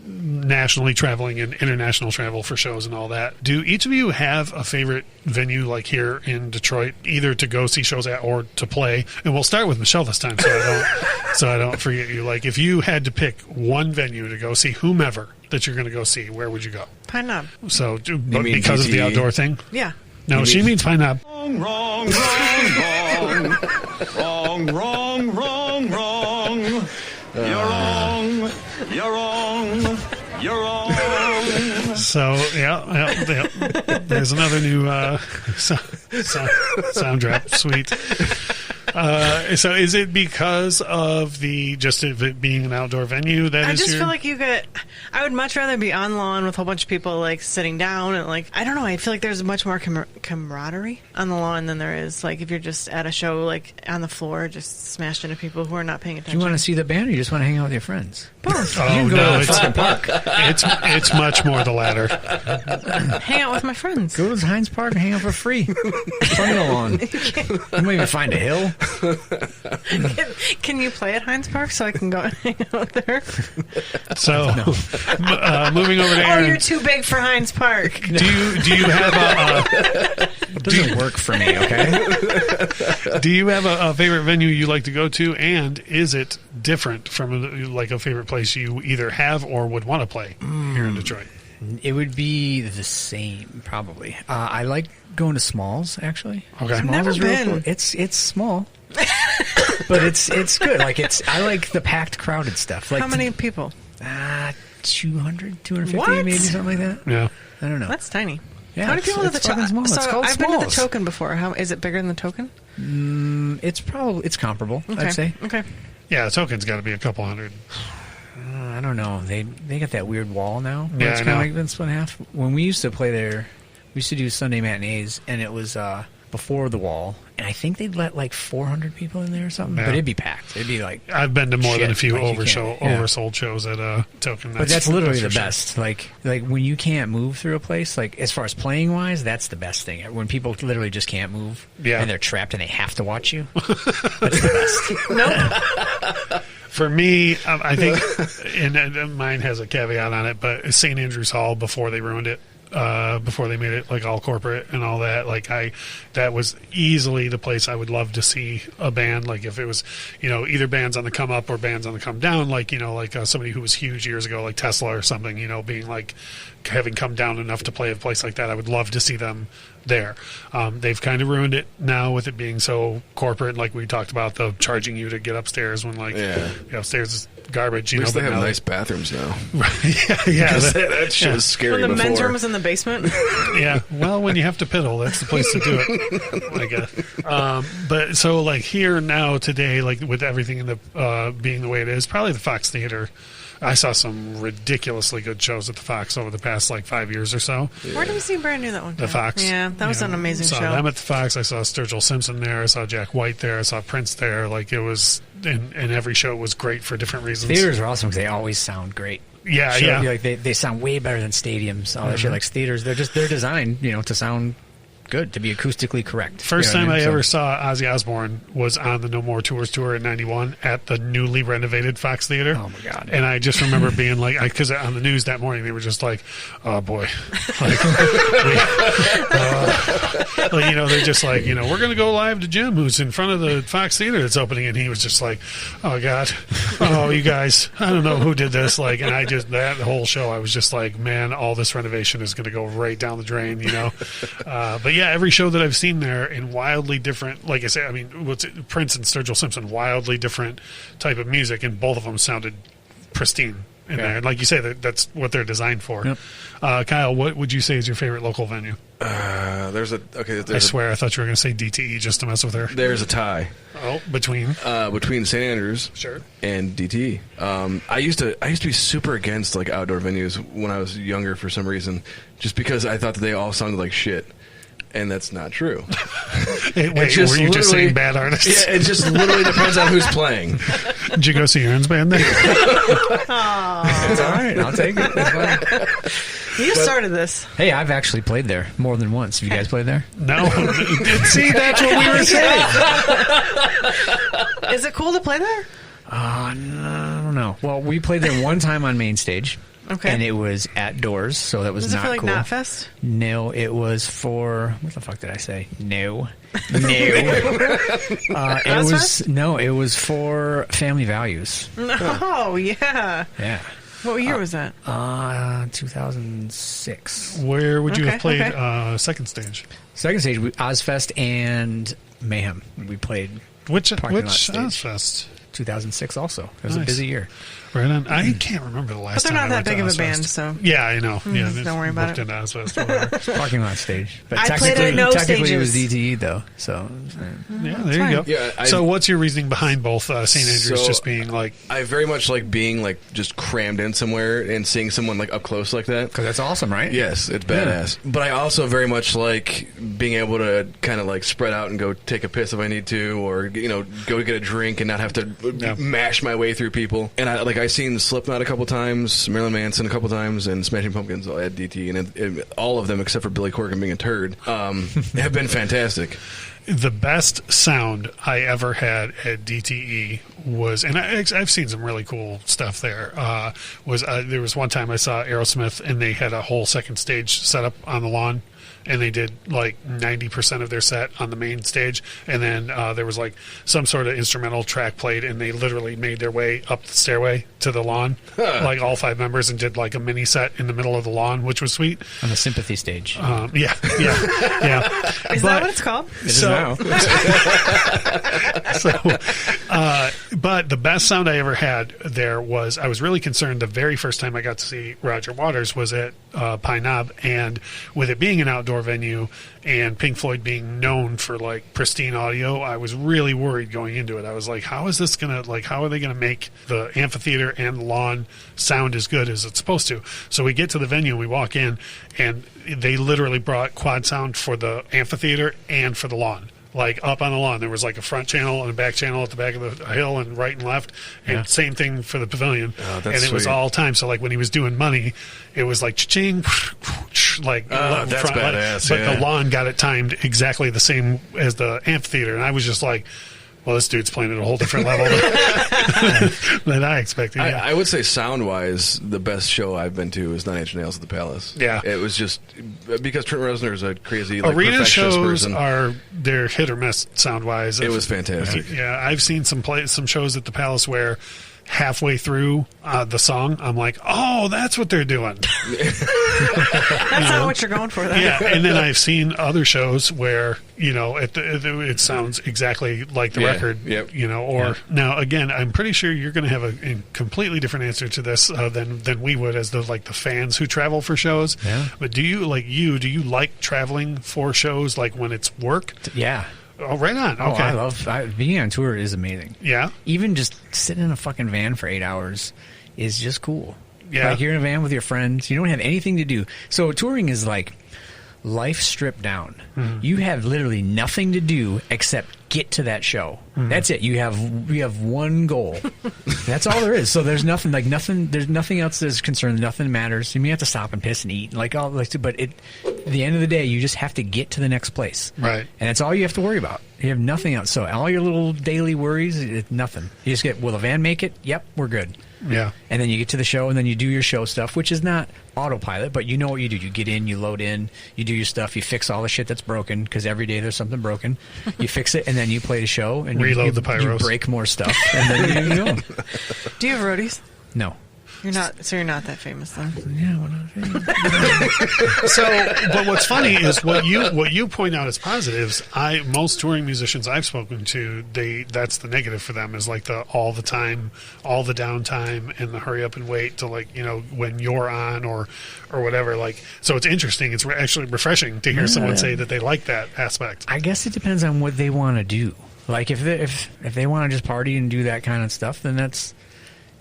nationally traveling and international travel for shows and all that, do each of you have a favorite venue like here in Detroit, either to go see shows at or to play? And we'll start with Michelle this time, so I don't forget you. Like, if you had to pick one venue to go see whomever that you're going to go see, where would you go? Pine Knob. So because of the outdoor thing? Yeah. No, she means Pine Knob. Wrong, wrong, wrong, wrong, wrong, wrong. You're wrong. You're wrong. You're wrong. So yeah. There's another new sound drop. Sweet. So is it because of it being an outdoor venue that I just feel like I would much rather be on lawn with a whole bunch of people like sitting down and like, I don't know, I feel like there's much more camaraderie on the lawn than there is like if you're just at a show like on the floor just smashed into people who are not paying attention. Do you want to see the band or you just want to hang out with your friends? Both. Oh, no, it's much more the latter. Hang out with my friends. Go to Heinz Park and hang out for free. Plenty of lawn. You might even find a hill. Can you play at Heinz Park so I can go and hang out there? So, moving over to Aaron. Oh, you're too big for Heinz Park. Do you have it doesn't work for me, okay? Do you have a favorite venue you like to go to, and is it different from a favorite place you either have or would want to play here in Detroit? It would be the same, probably. I like going to Smalls, actually. Okay. Smalls Never is real been. cool. It's small, but it's good. I like the packed, crowded stuff. Like How many people? 200, 250, What? maybe something like that. Yeah. I don't know. That's tiny. Yeah, How many people at the fucking small. Token? It's So called I've been to the Smalls. Token before. How is it bigger than the Token? It's comparable. Okay. I'd say. Okay. Yeah, the Token's got to be a couple hundred. I don't know. They got that weird wall now. Where Yeah, it's I kind of know. like been split in half. When we used to play there, we used to do Sunday matinees, and it was before the wall. And I think they'd let like 400 people in there or something. Yeah. But it'd be packed. It'd be like I've been to more than a shit. few Like, you can't- yeah. oversold shows at Token. But that's literally the for sure. best. Like when you can't move through a place, like as far as playing wise, that's the best thing. When people literally just can't move, Yeah. and they're trapped and they have to watch you. That's the best. For me, I think, and mine has a caveat on it, but St. Andrew's Hall before they ruined it. Before they made it like all corporate and all that, that was easily the place I would love to see a band. Like if it was, either bands on the come up or bands on the come down, somebody who was huge years ago, like Tesla or something, being like having come down enough to play a place like that. I would love to see them there. They've kind of ruined it now with it being so corporate. Like we talked about the charging you to get upstairs when upstairs is garbage. At least but they have now nice bathrooms now. yeah. That shit was scary When the men's before. room was in the basement. Yeah, well, when you have to piddle, that's the place to do it, I guess. But so, here now, today, with everything in the being the way it is, probably the Fox Theater. I saw some ridiculously good shows at the Fox over the past 5 years or so. Where did we see brand new that one? The Fox. Yeah, that was an amazing saw show. them at the Fox. I saw Sturgill Simpson there. I saw Jack White there. I saw Prince there. It was, and every show was great for different reasons. Theaters are awesome because they always sound great. Yeah, Sure, yeah. They sound way better than stadiums. All that shit. Like theaters, they're designed, to sound good, to be acoustically correct. First time I ever saw Ozzy Osbourne was on the No More Tours tour in '91 at the newly renovated Fox Theater. Oh my god! And I just remember being because on the news that morning they were just like, "Oh boy," they're just like, we're going to go live to Jim, who's in front of the Fox Theater that's opening, and he was just like, "Oh god, oh you guys, I don't know who did this," and I just that whole show I was just like, man, all this renovation is going to go right down the drain, But yeah, every show that I've seen there in wildly different, like I say, Prince and Sturgill Simpson, wildly different type of music, and both of them sounded pristine. in there. Like you say, that's what they're designed for. Yep. Kyle, what would you say is your favorite local venue? I swear I thought you were going to say DTE just to mess with her. There's a tie. Oh, between St. Andrews and DTE. I used to be super against like outdoor venues when I was younger for some reason, just because I thought that they all sounded like shit. And that's not true. Wait, were you just saying bad artists? Yeah, it just literally depends on who's playing. Did you go see Aaron's band there? It's all right. I'll take it. That's fine. You started this. Hey, I've actually played there more than once. Have you guys played there? No. See, that's what we were saying. Is it cool to play there? No, I don't know. Well, we played there one time on main stage. Okay. And it was at doors, so that was not cool. Was it for like Knotfest? No, it was for what the fuck did I say? No. It was for Family Values. Oh yeah. Yeah. What year was that? 2006. Where would you have played second stage? Second stage, Ozfest and Mayhem. We played. Which Ozfest? 2006 also. It was a busy year. Right on. I can't remember the last time. But they're not that big of a band, so. Yeah, I know. Yeah, don't worry about it. Parking lot stage. But I played at no technically stages. it was DTE, though. So. Yeah, there you go. Yeah, so what's your reasoning behind both St. Andrews just being like. I very much like being like just crammed in somewhere and seeing someone like up close like that. Because that's awesome, right? Yes, it's badass. Yeah. But I also very much like being able to kind of like spread out and go take a piss if I need to, or, go get a drink and not have to mash my way through people. And I've seen Slipknot a couple times, Marilyn Manson a couple times, and Smashing Pumpkins at DT, and all of them except for Billy Corgan being a turd have been fantastic. The best sound I ever had at DTE was, and I've seen some really cool stuff there. There was one time I saw Aerosmith, and they had a whole second stage set up on the lawn. And they did like 90% of their set on the main stage, and then there was like some sort of instrumental track played, and they literally made their way up the stairway to the lawn, like all 5 members, and did like a mini set in the middle of the lawn, which was sweet. On the sympathy stage. Yeah. Is that what it's called? It is now. But the best sound I ever had there was, I was really concerned the very first time I got to see Roger Waters was at Pine Knob, and with it being an outdoor venue and Pink Floyd being known for like pristine audio, I was really worried going into it. I was like, how are they gonna make the amphitheater and the lawn sound as good as it's supposed to? So we get to the venue, we walk in, and they literally brought quad sound for the amphitheater and for the lawn. Like up on the lawn, there was like a front channel and a back channel at the back of the hill and right and left, and same thing for the pavilion. Oh, and it was all time. So like when he was doing Money, it was like cha-ching, like that's front, badass. But the lawn got it timed exactly the same as the amphitheater, and I was just like, well, this dude's playing at a whole different level than I expected. Yeah. I would say sound-wise, the best show I've been to is Nine Inch Nails at the Palace. Yeah. It was just, because Trent Reznor is a crazy, arena perfectionist shows person. They're hit or miss sound-wise. It was fantastic. Yeah, I've seen some shows at the Palace where halfway through the song, I'm like, oh, that's what they're doing. That's not what you're going for, though. Yeah, and then I've seen other shows where, it sounds exactly like the record. Yep. Now, again, I'm pretty sure you're going to have a completely different answer to this than we would as the fans who travel for shows. Yeah. But do you like traveling for shows like when it's work? Yeah. Oh, right on. Okay. I love being on tour is amazing. Yeah. Even just sitting in a fucking van for 8 hours is just cool. Yeah. Like you're in a van with your friends. You don't have anything to do. So touring is like life stripped down. Mm-hmm. You have literally nothing to do except get to that show. Mm-hmm. That's it. You have one goal. That's all there is. So there's nothing there's nothing else that's concerned. Nothing matters. You may have to stop and piss and eat but at the end of the day, you just have to get to the next place. Right. And that's all you have to worry about. You have nothing else. So all your little daily worries, it's nothing. You just get, will the van make it? Yep, we're good. Yeah. And then you get to the show, and then you do your show stuff, which is not autopilot, but you know what you do. You get in, you load in, you do your stuff, you fix all the shit that's broken, because every day there's something broken. You fix it, and then you play the show, and reload the pyros. You break more stuff, and then you go. Do you have roadies? No. You're not that famous then. Yeah, we're not famous. But what's funny is what you point out as positives. Most touring musicians I've spoken to, that's the negative for them is like the all the time, all the downtime, and the hurry up and wait to when you're on or whatever. Like, so it's interesting. It's actually refreshing to hear someone say that they like that aspect. I guess it depends on what they want to do. Like if they want to just party and do that kind of stuff, then that's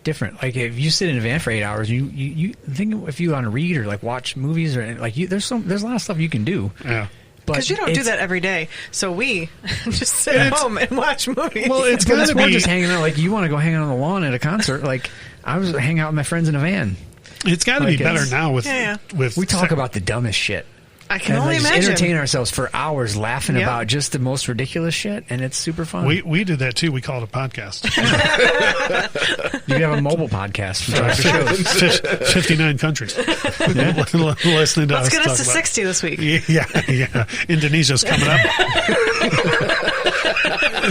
different. Like if you sit in a van for 8 hours, you think if you want to read or like watch movies or like there's a lot of stuff you can do. Yeah. Because you don't do that every day, so we just sit at home and watch movies. Well, it's got to be just hanging out. Like you want to go hang out on the lawn at a concert. Like I was hanging out with my friends in a van. It's got to be better now with we talk about the dumbest shit. I can only imagine. Entertain ourselves for hours laughing about just the most ridiculous shit, and it's super fun. We did that too. We call it a podcast. You have a mobile podcast from time to shows. 59 countries. Listening to Let's us get us to about, 60 this week. Yeah. Indonesia's coming up.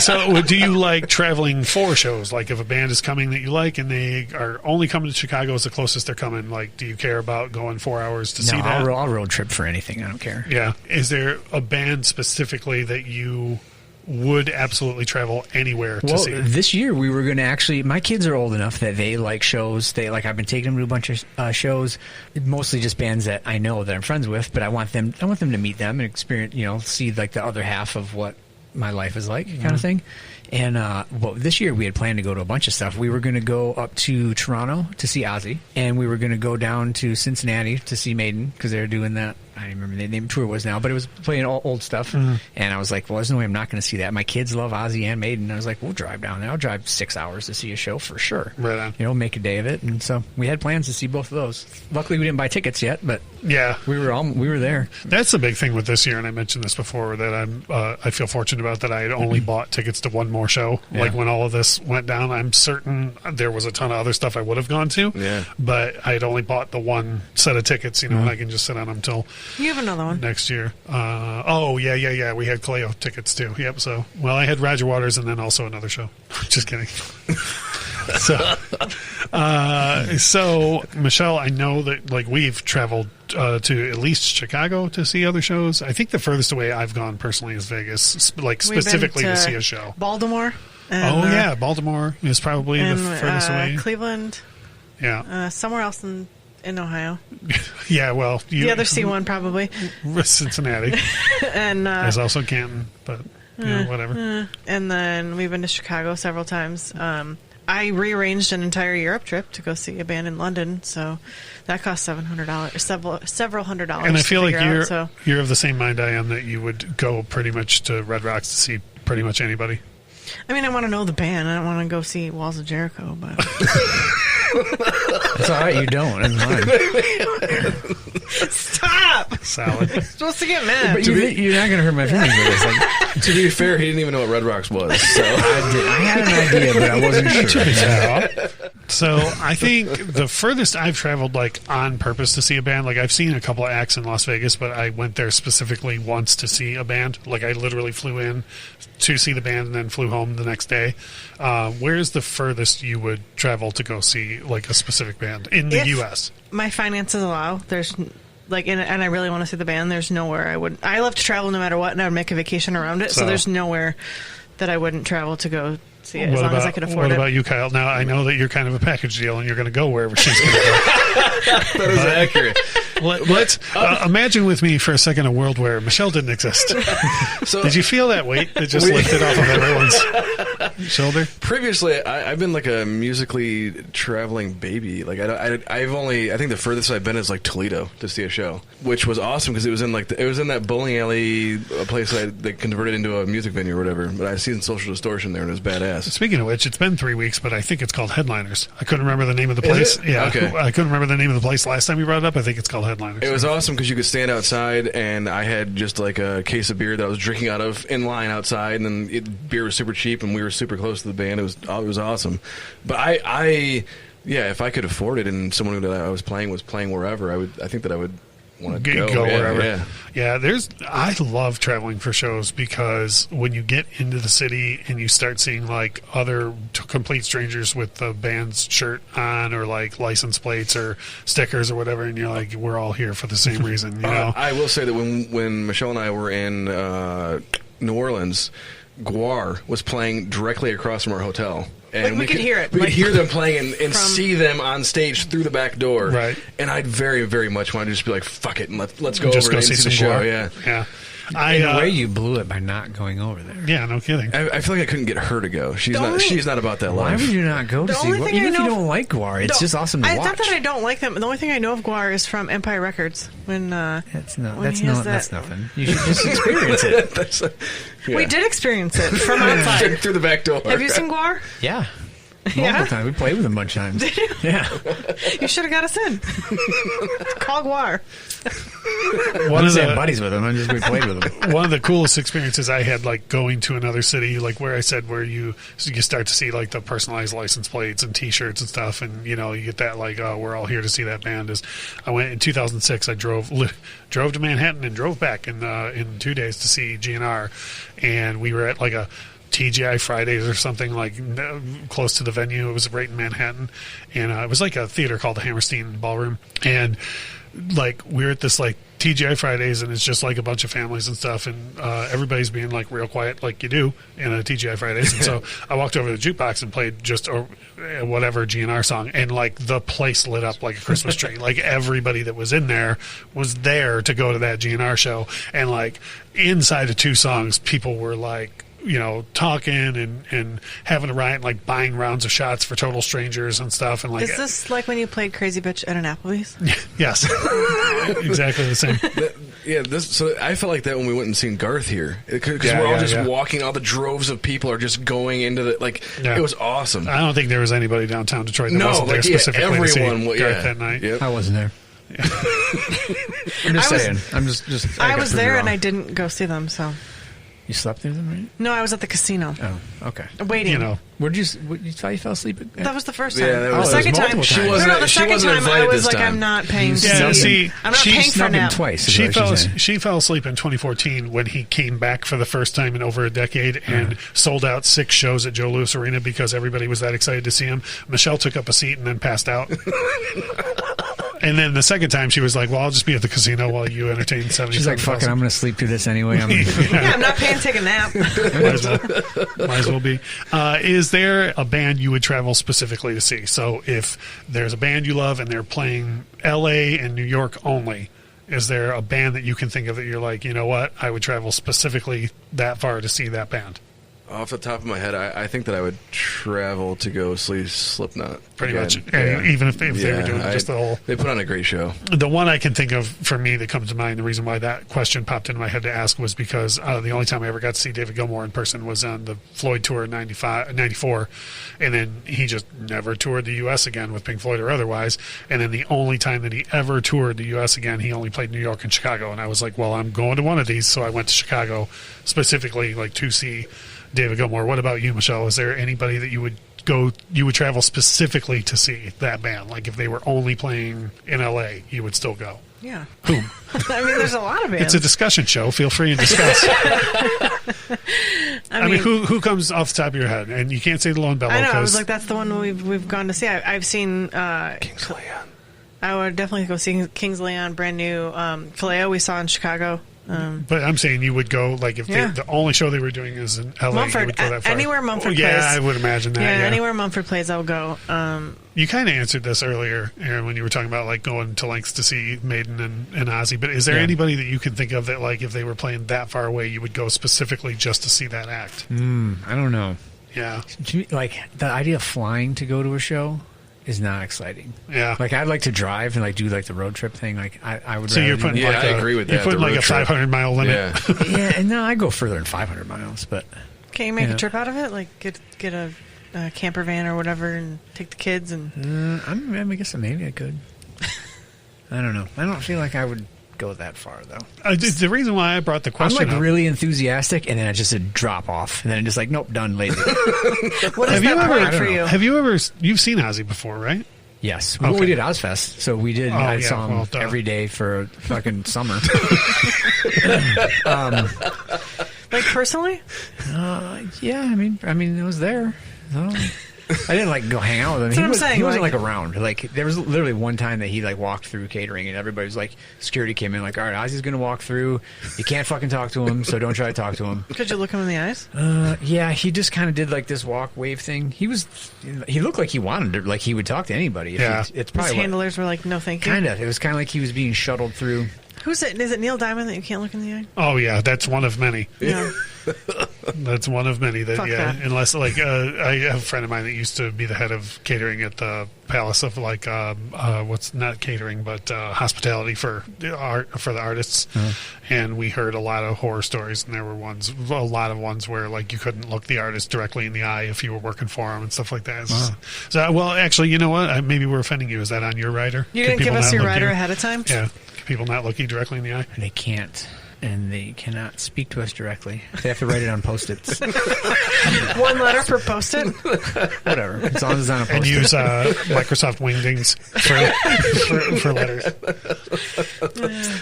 So do you like traveling for shows? Like if a band is coming that you like and they are only coming to Chicago is the closest they're coming, like do you care about going 4 hours to see that? I'll road trip for anything. I don't care. Yeah. Is there a band specifically that you would absolutely travel anywhere to see? This year we were going to actually. My kids are old enough that they like shows. I've been taking them to a bunch of shows, mostly just bands that I know that I'm friends with. But I want them to meet them and experience, see like the other half of what my life is like, kind of thing. And this year we had planned to go to a bunch of stuff. We were going to go up to Toronto to see Ozzy, and we were going to go down to Cincinnati to see Maiden because they were doing that. I don't remember the name of the tour was now, but it was playing old stuff. Mm-hmm. And I was like, well, there's no way I'm not going to see that. My kids love Ozzy and Maiden. I was like, we'll drive down there. I'll drive 6 hours to see a show for sure. Right on. Make a day of it. And so we had plans to see both of those. Luckily, we didn't buy tickets yet, but yeah, we were there. That's the big thing with this year, and I mentioned this before, that I feel fortunate about that I had only bought tickets to one more show. Yeah. Like when all of this went down, I'm certain there was a ton of other stuff I would have gone to. Yeah. But I had only bought the one set of tickets, and I can just sit on them till you have another one next year. Yeah. We had Cleo tickets too. Yep. So, I had Roger Waters and then also another show. Just kidding. So Michelle, I know that like we've traveled to at least Chicago to see other shows. I think the furthest away I've gone personally is Vegas, like specifically to see a show. Baltimore. And, Baltimore is probably the furthest away. Cleveland. Yeah. Somewhere else in Ohio. Yeah, well, the other C one probably. Cincinnati. And there's also Canton, but whatever. And then we've been to Chicago several times. I rearranged an entire Europe trip to go see a band in London, so that cost $700, several $100. And I feel like you're of the same mind I am, that you would go pretty much to Red Rocks to see pretty much anybody. I mean, I want to know the band. I don't want to go see Walls of Jericho, but it's all right. You don't. It's fine. Stop. Salad. You're supposed to get mad. But you're not going to hurt my feelings with this. To be fair, he didn't even know what Red Rocks was. So I had an idea, but I wasn't sure. So I think the furthest I've traveled, like on purpose to see a band, like I've seen a couple of acts in Las Vegas, but I went there specifically once to see a band. Like I literally flew in to see the band and then flew home the next day. Where's the furthest you would travel to go see like a specific band in the U.S.? My finances allow. There's and I really want to see the band. There's nowhere I would. I love to travel no matter what, and I would make a vacation around it. So there's nowhere that I wouldn't travel to go see it as long as I could afford it. What about you, Kyle? Now I know that you're kind of a package deal, and you're going to go wherever she's going to go. That is accurate. Let's imagine with me for a second a world where Michelle didn't exist. So, did you feel that weight that just lifted off of everyone's shoulder? Previously, I've been like a musically traveling baby. Like I think the furthest I've been is like Toledo to see a show, which was awesome because it was in that bowling alley place they converted into a music venue or whatever. But I seen Social Distortion there and it was badass. Speaking of which, it's been 3 weeks, but I think it's called Headliners. I couldn't remember the name of the place. Yeah, okay. I couldn't remember the name of the place last time we brought it up. I think it's called Headliners. It was awesome because you could stand outside, and I had just like a case of beer that I was drinking out of in line outside, and then beer was super cheap, and we were super close to the band. It was awesome. But I if I could afford it, and someone that I was playing wherever, I think that I would want to go wherever. Yeah, I love traveling for shows because when you get into the city and you start seeing like other complete strangers with the band's shirt on or like license plates or stickers or whatever, and you're like, we're all here for the same reason, you know? I will say that when Michelle and I were in New Orleans, Guar was playing directly across from our hotel. And we could hear it. We could hear them playing and see them on stage through the back door. Right. And I'd very, very much want to just be like, fuck it, and let's go just over go and see see the some show. Guar. Yeah. In a way, you blew it by not going over there. Yeah, no kidding. I feel like I couldn't get her to go. She's not about that Why life. would you not go to see Guar? Even if you don't like Guar, it's just awesome to watch. Not that I don't like them. The only thing I know of Guar is from Empire Records. That's nothing. You should just experience it. We did experience it from outside. Through the back door. Have you seen Guar? Yeah. Multiple times. We played with them a bunch of times. Did you? Yeah. You should have got us in. Call Guar. One of the buddies with them. We played with them. One of the coolest experiences I had, like going to another city, like where I said where you start to see like the personalized license plates and T-shirts and stuff, and you get that like, oh, we're all here to see that band. Is I went in 2006. I drove to Manhattan and drove back in 2 days to see GNR, and we were at like a TGI Fridays or something, like close to the venue. It was right in Manhattan, and it was like a theater called the Hammerstein Ballroom, and like we're at this like TGI Fridays, and it's just like a bunch of families and stuff, and everybody's being like real quiet like you do in a TGI Fridays. And so I walked over to the jukebox and played just whatever GNR song, and like the place lit up like a Christmas tree. Like everybody that was in there was there to go to that GNR show, and like inside of 2 songs people were like talking and having a riot, like buying rounds of shots for total strangers and stuff. And like, is this like when you played Crazy Bitch at an Applebee's? Yes, exactly the same. So I felt like that when we went and seen Garth here, because we're all just walking. All the droves of people are just going into the It was awesome. I don't think there was anybody downtown Detroit that wasn't there specifically to see Garth that night. Yep. I wasn't there. I'm just saying. I was there and I didn't go see them. So. You slept through them, right? No, I was at the casino. Oh, okay. Waiting. Where'd you thought you fell asleep? That was the first time. Yeah, the second time. She wasn't time I was like, time. I'm not paying. I'm not paying for nap. Twice. She fell asleep in 2014 when he came back for the first time in over a decade and sold out 6 shows at Joe Louis Arena because everybody was that excited to see him. Michelle took up a seat and then passed out. And then the second time, she was like, well, I'll just be at the casino while you entertain 70. She's like, fuck it, I'm going to sleep through this anyway. I'm not paying to take a nap. Might as well be. Is there a band you would travel specifically to see? So if there's a band you love and they're playing L.A. and New York only, is there a band that you can think of that you're like, you know what, I would travel specifically that far to see that band? Off the top of my head, I think that I would travel to go see Slipknot. Pretty much. And even if they were doing just the whole... They put on a great show. The one I can think of for me that comes to mind, the reason why that question popped into my head to ask was because the only time I ever got to see David Gilmour in person was on the Floyd tour in 94. And then he just never toured the U.S. again with Pink Floyd or otherwise. And then the only time that he ever toured the U.S. again, he only played New York and Chicago. And I was like, well, I'm going to one of these. So I went to Chicago specifically like to see David Gilmour. What about you, Michelle? Is there anybody that you would travel specifically to see that band? Like if they were only playing in LA, you would still go? Yeah. Boom. I mean, there's a lot of bands. It's a discussion show. Feel free to discuss. I mean, who comes off the top of your head? And you can't say the Lone Bellow. I know. I was like, that's the one we've gone to see. I've seen Kings Leon. I would definitely go see Kings Leon, brand new. Kaleo we saw in Chicago. But I'm saying you would go, like, if the only show they were doing is in LA, Mumford, you would go that far. Anywhere Mumford plays. Yeah, I would imagine that. Yeah, anywhere Mumford plays, I'll go. You kind of answered this earlier, Aaron, when you were talking about, like, going to lengths to see Maiden and Ozzy. But is there anybody that you can think of that, like, if they were playing that far away, you would go specifically just to see that act? I don't know. Yeah. Like, the idea of flying to go to a show is not exciting. Yeah. Like, I'd like to drive and, like, do, like, the road trip thing. Like, I would So you're putting, I agree with that. You're putting, like, a 500-mile limit. Yeah. Yeah, and no, I go further than 500 miles, but... Can't you make a trip out of it? Like, get a camper van or whatever and take the kids and... I guess maybe I could. I don't know. I don't feel like I would go that far, though. The reason why I brought the question I'm, like, really enthusiastic, and then I just drop off. And then I'm just like, nope, done, lazy. What is that point for you? Have you ever... You've seen Ozzy before, right? Yes. Well, we did Ozfest, so we did. I saw him every day for fucking summer. Like personally? Yeah. I mean, it was there. So. I didn't like go hang out with him. He wasn't like around. Like there was literally one time that he like walked through catering, and everybody was like, security came in like, all right, Ozzy's gonna walk through. You can't fucking talk to him, so don't try to talk to him. Could you look him in the eyes? Yeah, he just kind of did like this walk wave thing. He looked like he wanted to, like he would talk to anybody. Yeah, it's probably his handlers were like, no, thank you. Kind of. It was kind of like he was being shuttled through. Who's it? Is it Neil Diamond that you can't look in the eye? Oh yeah, that's one of many. Yeah. That's one of many that. Fuck yeah, that. unless like I have a friend of mine that used to be the head of catering at the Palace of like what's not catering but hospitality for the artists, and we heard a lot of horror stories, and there were a lot of ones where like you couldn't look the artist directly in the eye if you were working for him and stuff like that. So well, actually, you know what? Maybe we're offending you. Is that on your rider? You didn't give us your rider ahead of time? Yeah. People not look you directly in the eye? They can't. And they cannot speak to us directly. They have to write it on Post-its. One letter per Post-it? Whatever. As long as it's on a Post-it. And use Microsoft Wingdings for letters.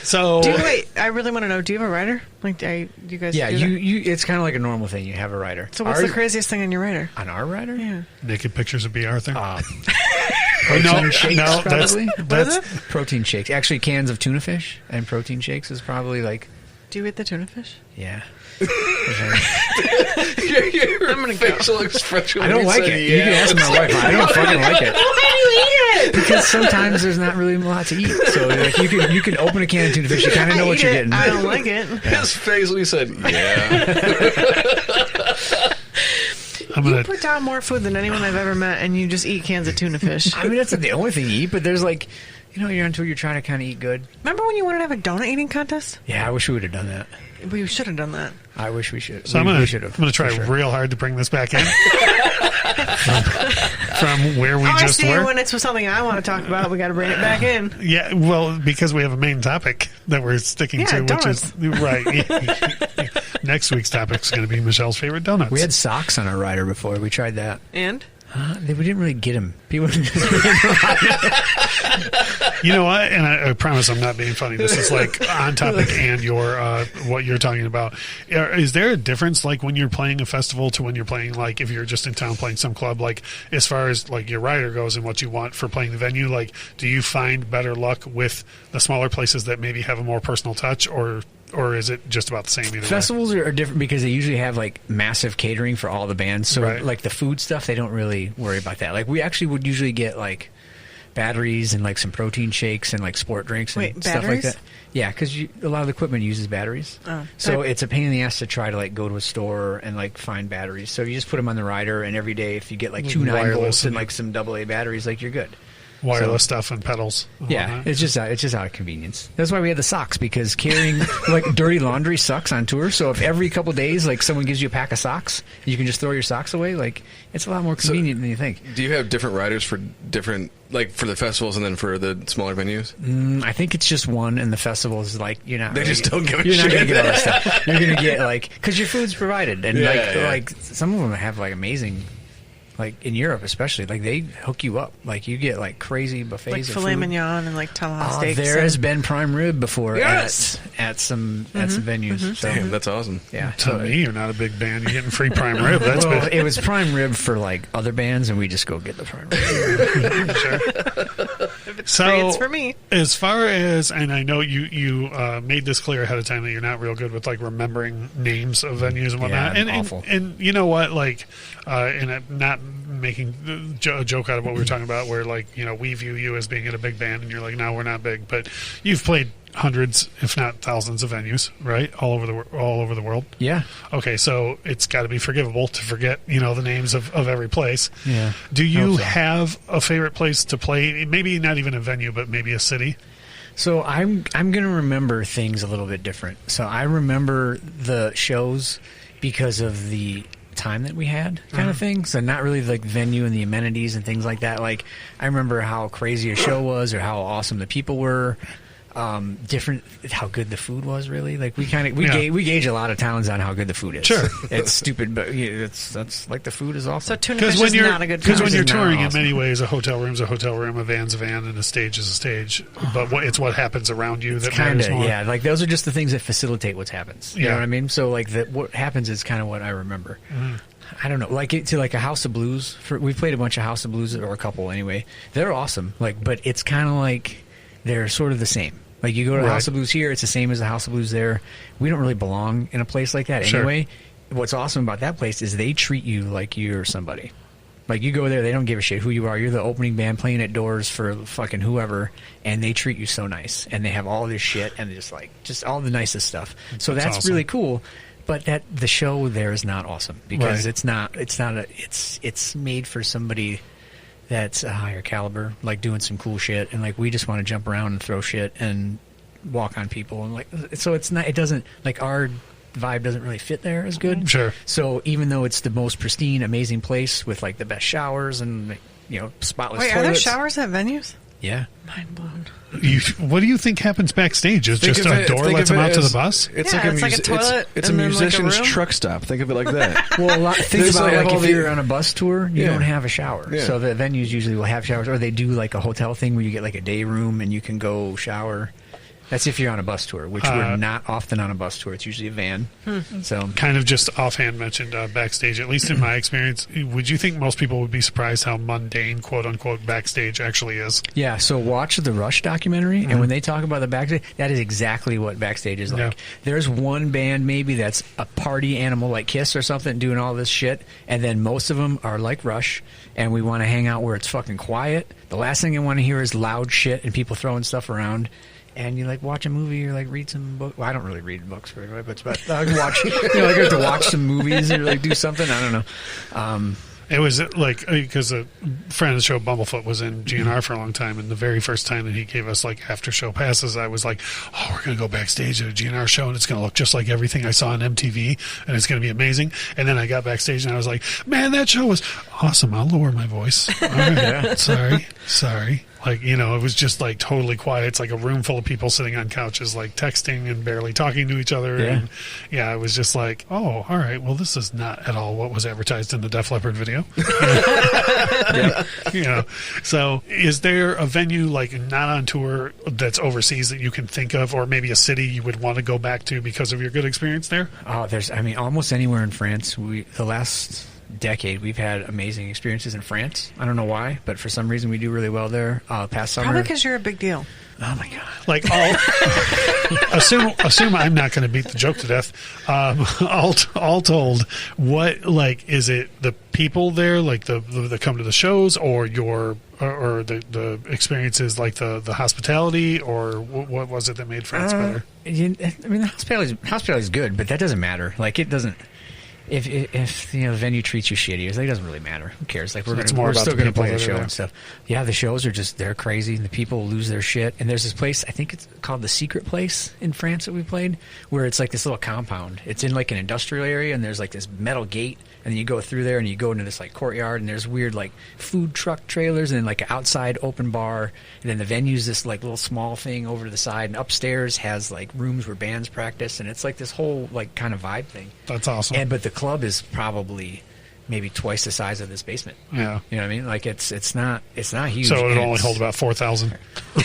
So, wait, I really want to know, do you have a writer? Like, do you guys Yeah, do that? you. It's kind of like a normal thing. You have a writer. So what's the craziest thing on your writer? On our writer? Yeah. naked pictures of B. Arthur? Protein shakes, no, probably. that's protein shakes. Actually, cans of tuna fish and protein shakes is probably like... Do you eat the tuna fish? Yeah. Your facial expression. I don't like it. You can ask my wife. I don't fucking like it. Why do you eat it? Because sometimes there's not really a lot to eat. So like you can open a can of tuna fish. You kind of know what you're getting. I don't like it. His face when he said, "Yeah." You put down more food than anyone I've ever met, and you just eat cans of tuna fish. I mean, that's not the only thing you eat, but there's like, you're until you're trying to kind of eat good. Remember when you wanted to have a donut eating contest? Yeah, I wish we would have done that. We should have done that. I wish we should. So I'm going to try real hard to bring this back in from where we just were. When it's something I want to talk about, we got to bring it back in. Yeah, well, because we have a main topic that we're sticking to, donuts. which is right. Next week's topic is going to be Michelle's favorite donuts. We had socks on our rider before. We tried that. And? We didn't really get them. People. You know what? And I promise I'm not being funny. This is like on topic and your what you're talking about. Is there a difference like when you're playing a festival to when you're playing like if you're just in town playing some club? Like as far as like your rider goes and what you want for playing the venue, like do you find better luck with the smaller places that maybe have a more personal touch, or is it just about the same either Festivals way? are different because they usually have like massive catering for all the bands. So like the food stuff, they don't really worry about that. Like we actually would usually get like batteries and like some protein shakes and like sport drinks and stuff like that. Yeah, because a lot of the equipment uses batteries. So it's a pain in the ass to try to like go to a store and like find batteries. So you just put them on the rider, and every day if you get like 2 9-volts and like some AA batteries, like you're good. Wireless stuff and pedals. Yeah, it's just out of convenience. That's why we had the socks, because carrying like dirty laundry sucks on tour. So if every couple of days like someone gives you a pack of socks, you can just throw your socks away. Like it's a lot more convenient than you think. Do you have different riders for different, like for the festivals and then for the smaller venues? I think it's just one, and the festivals like you're not. They just don't give a shit. You're not going to get all that stuff. You're going to get like because your food's provided, and like some of them have like amazing. Like in Europe, especially, like they hook you up. Like you get like crazy buffets like of filet food. mignon and like tomahawk steaks. There has been prime rib before at some Mm-hmm. venues. So, damn, that's awesome. Yeah, To me, you're not a big band. You're getting free prime rib. That's well, big. it was prime rib for like other bands, and we just go get the prime rib. Sure. If it's free, it's for me. As far as, and I know you made this clear ahead of time that you're not real good with like remembering names of venues and whatnot. Yeah, awful. And you know what, like, and I'm not making a joke out of what we were talking about, where like we view you as being in a big band, and you're like, no, we're not big, but you've played hundreds, if not thousands, of venues, right, all over the world. Yeah. Okay, so it's got to be forgivable to forget the names of every place. Yeah. Do you have a favorite place to play? Maybe not even a venue, but maybe a city. So I'm gonna remember things a little bit different. So I remember the shows because of the time that we had kind of thing. So not really like venue and the amenities and things like that. Like I remember how crazy a show was or how awesome the people were. different how good the food was. Really, like we gauge a lot of towns on how good the food is. Sure, it's stupid, but that's like the food is awesome. So tuna fish is not a good food. Because when you're touring, in many ways, a hotel room's a hotel room, a van's a van, and a stage is a stage. But it's what happens around you that matters more. Yeah, like those are just the things that facilitate what happens. You know what I mean? So like what happens is kind of what I remember. Mm-hmm. I don't know, to a House of Blues. We've played a bunch of House of Blues, or a couple anyway. They're awesome. But it's kind of like they're sort of the same. Like you go to the House of Blues here, it's the same as the House of Blues there. We don't really belong in a place like that anyway. What's awesome about that place is they treat you like you're somebody. Like you go there, they don't give a shit who you are. You're the opening band playing at doors for fucking whoever, and they treat you so nice. And they have all this shit and just all the nicest stuff. So that's awesome. Really cool. But the show there is not awesome because it's made for somebody that's a higher caliber, like doing some cool shit, and like we just want to jump around and throw shit and walk on people, and like so it doesn't like our vibe doesn't really fit there as good. Sure. So even though it's the most pristine, amazing place with like the best showers and spotless toilets. Are there showers at venues? Yeah. Mind blown. What do you think happens backstage? Is just a door lets them out to the bus? It's like a toilet. It's a musician's truck stop. Think of it like that. Well, think about if you're on a bus tour, you don't have a shower. Yeah. So the venues usually will have showers, or they do like a hotel thing where you get like a day room and you can go shower. That's if you're on a bus tour, which we're not often on a bus tour. It's usually a van. So kind of just offhand mentioned backstage, at least in my experience. Would you think most people would be surprised how mundane, quote unquote, backstage actually is? Yeah. So watch the Rush documentary, and when they talk about the backstage, that is exactly what backstage is like. Yeah. There's one band maybe that's a party animal like Kiss or something doing all this shit, and then most of them are like Rush, and we want to hang out where it's fucking quiet. The last thing I want to hear is loud shit and people throwing stuff around. And you like watch a movie or like read some book. Well, I don't really read books very well, but I can watch. Like I have to watch some movies or like do something. I don't know. It was like because a friend of the show, Bumblefoot, was in GNR for a long time, and the very first time that he gave us like after show passes, I was like, "Oh, we're gonna go backstage at a GNR show, and it's gonna look just like everything I saw on MTV, and it's gonna be amazing." And then I got backstage, and I was like, "Man, that show was awesome." I'll lower my voice. All right, sorry. Like, it was just like totally quiet. It's like a room full of people sitting on couches, like texting and barely talking to each other. Yeah. And it was just like, oh, all right. Well, this is not at all what was advertised in the Def Leppard video. So is there a venue like not on tour that's overseas that you can think of, or maybe a city you would want to go back to because of your good experience there? Oh, almost anywhere in France. The last decade we've had amazing experiences in France. I don't know why, but for some reason we do really well there. Past summer, probably because you're a big deal. Oh my god! Like assume I'm not going to beat the joke to death. All told, what like is it the people there like the come to the shows, or the experiences like the hospitality, or what was it that made France better? The hospitality is good, but that doesn't matter. Like it doesn't. If the venue treats you shitty, it doesn't really matter. Who cares? Like we're still going to play the show and stuff. Yeah, the shows are they're crazy. The people lose their shit. And there's this place, I think it's called the Secret Place in France that we played, where it's like this little compound. It's in like an industrial area, and there's like this metal gate, and then you go through there and you go into this like courtyard, and there's weird like food truck trailers, and then like an outside open bar, and then the venue's this like little small thing over to the side, and upstairs has like rooms where bands practice, and it's like this whole like kind of vibe thing. That's awesome. But the club is probably maybe twice the size of this basement. Yeah, you know what I mean. Like it's not huge. So it only hold about 4,000. I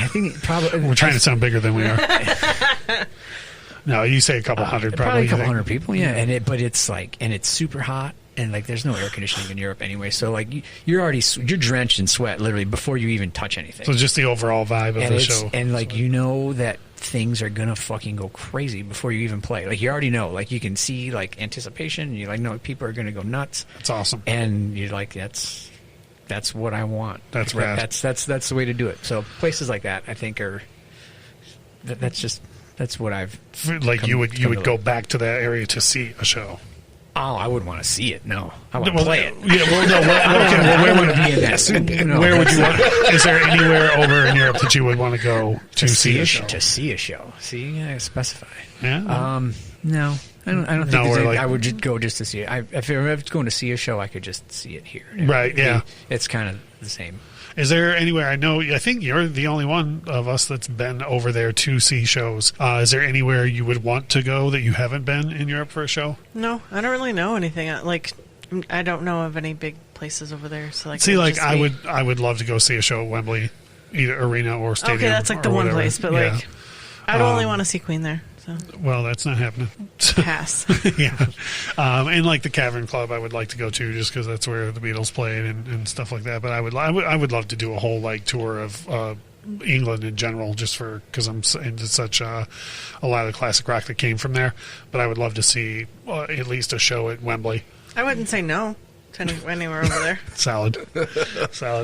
think probably we're trying to sound bigger than we are. No, you say a couple hundred, probably a couple hundred people. Yeah, but it's like, and it's super hot, and like there's no air conditioning in Europe anyway. So like you're drenched in sweat literally before you even touch anything. So just the overall vibe of the show, and like that things are gonna fucking go crazy before you even play. Like you already know, like you can see like anticipation, and you like know people are gonna go nuts. That's awesome, and you're like that's what I want. That's rad. That's the way to do it. So places like that, I think, are that's what I've like. You would go back to that area to see a show. Oh, I wouldn't want to see it. No, I want to play it. Yeah, well, no. Where would it be in that? Where would you want? Is there anywhere over in Europe that you would want to go to see a show? To see a show. See, you gotta specify. Yeah. No, I don't think I would just go just to see it. If I was going to see a show, I could just see it here. Right. Yeah. It's kind of the same. Is there anywhere, I think you're the only one of us that's been over there to see shows. Is there anywhere you would want to go that you haven't been in Europe for a show? No, I don't really know anything. Like, I don't know of any big places over there. So like, see, like I would love to go see a show at Wembley, either arena or stadium. Okay, that's like the one place, but like, I'd only want to see Queen there. So. Well, that's not happening. Pass. Yeah. And like the Cavern Club, I would like to go to just because that's where the Beatles played and stuff like that. But I would love to do a whole like tour of England in general, just because I'm into such a lot of the classic rock that came from there. But I would love to see at least a show at Wembley. I wouldn't say no to anywhere over there. Solid.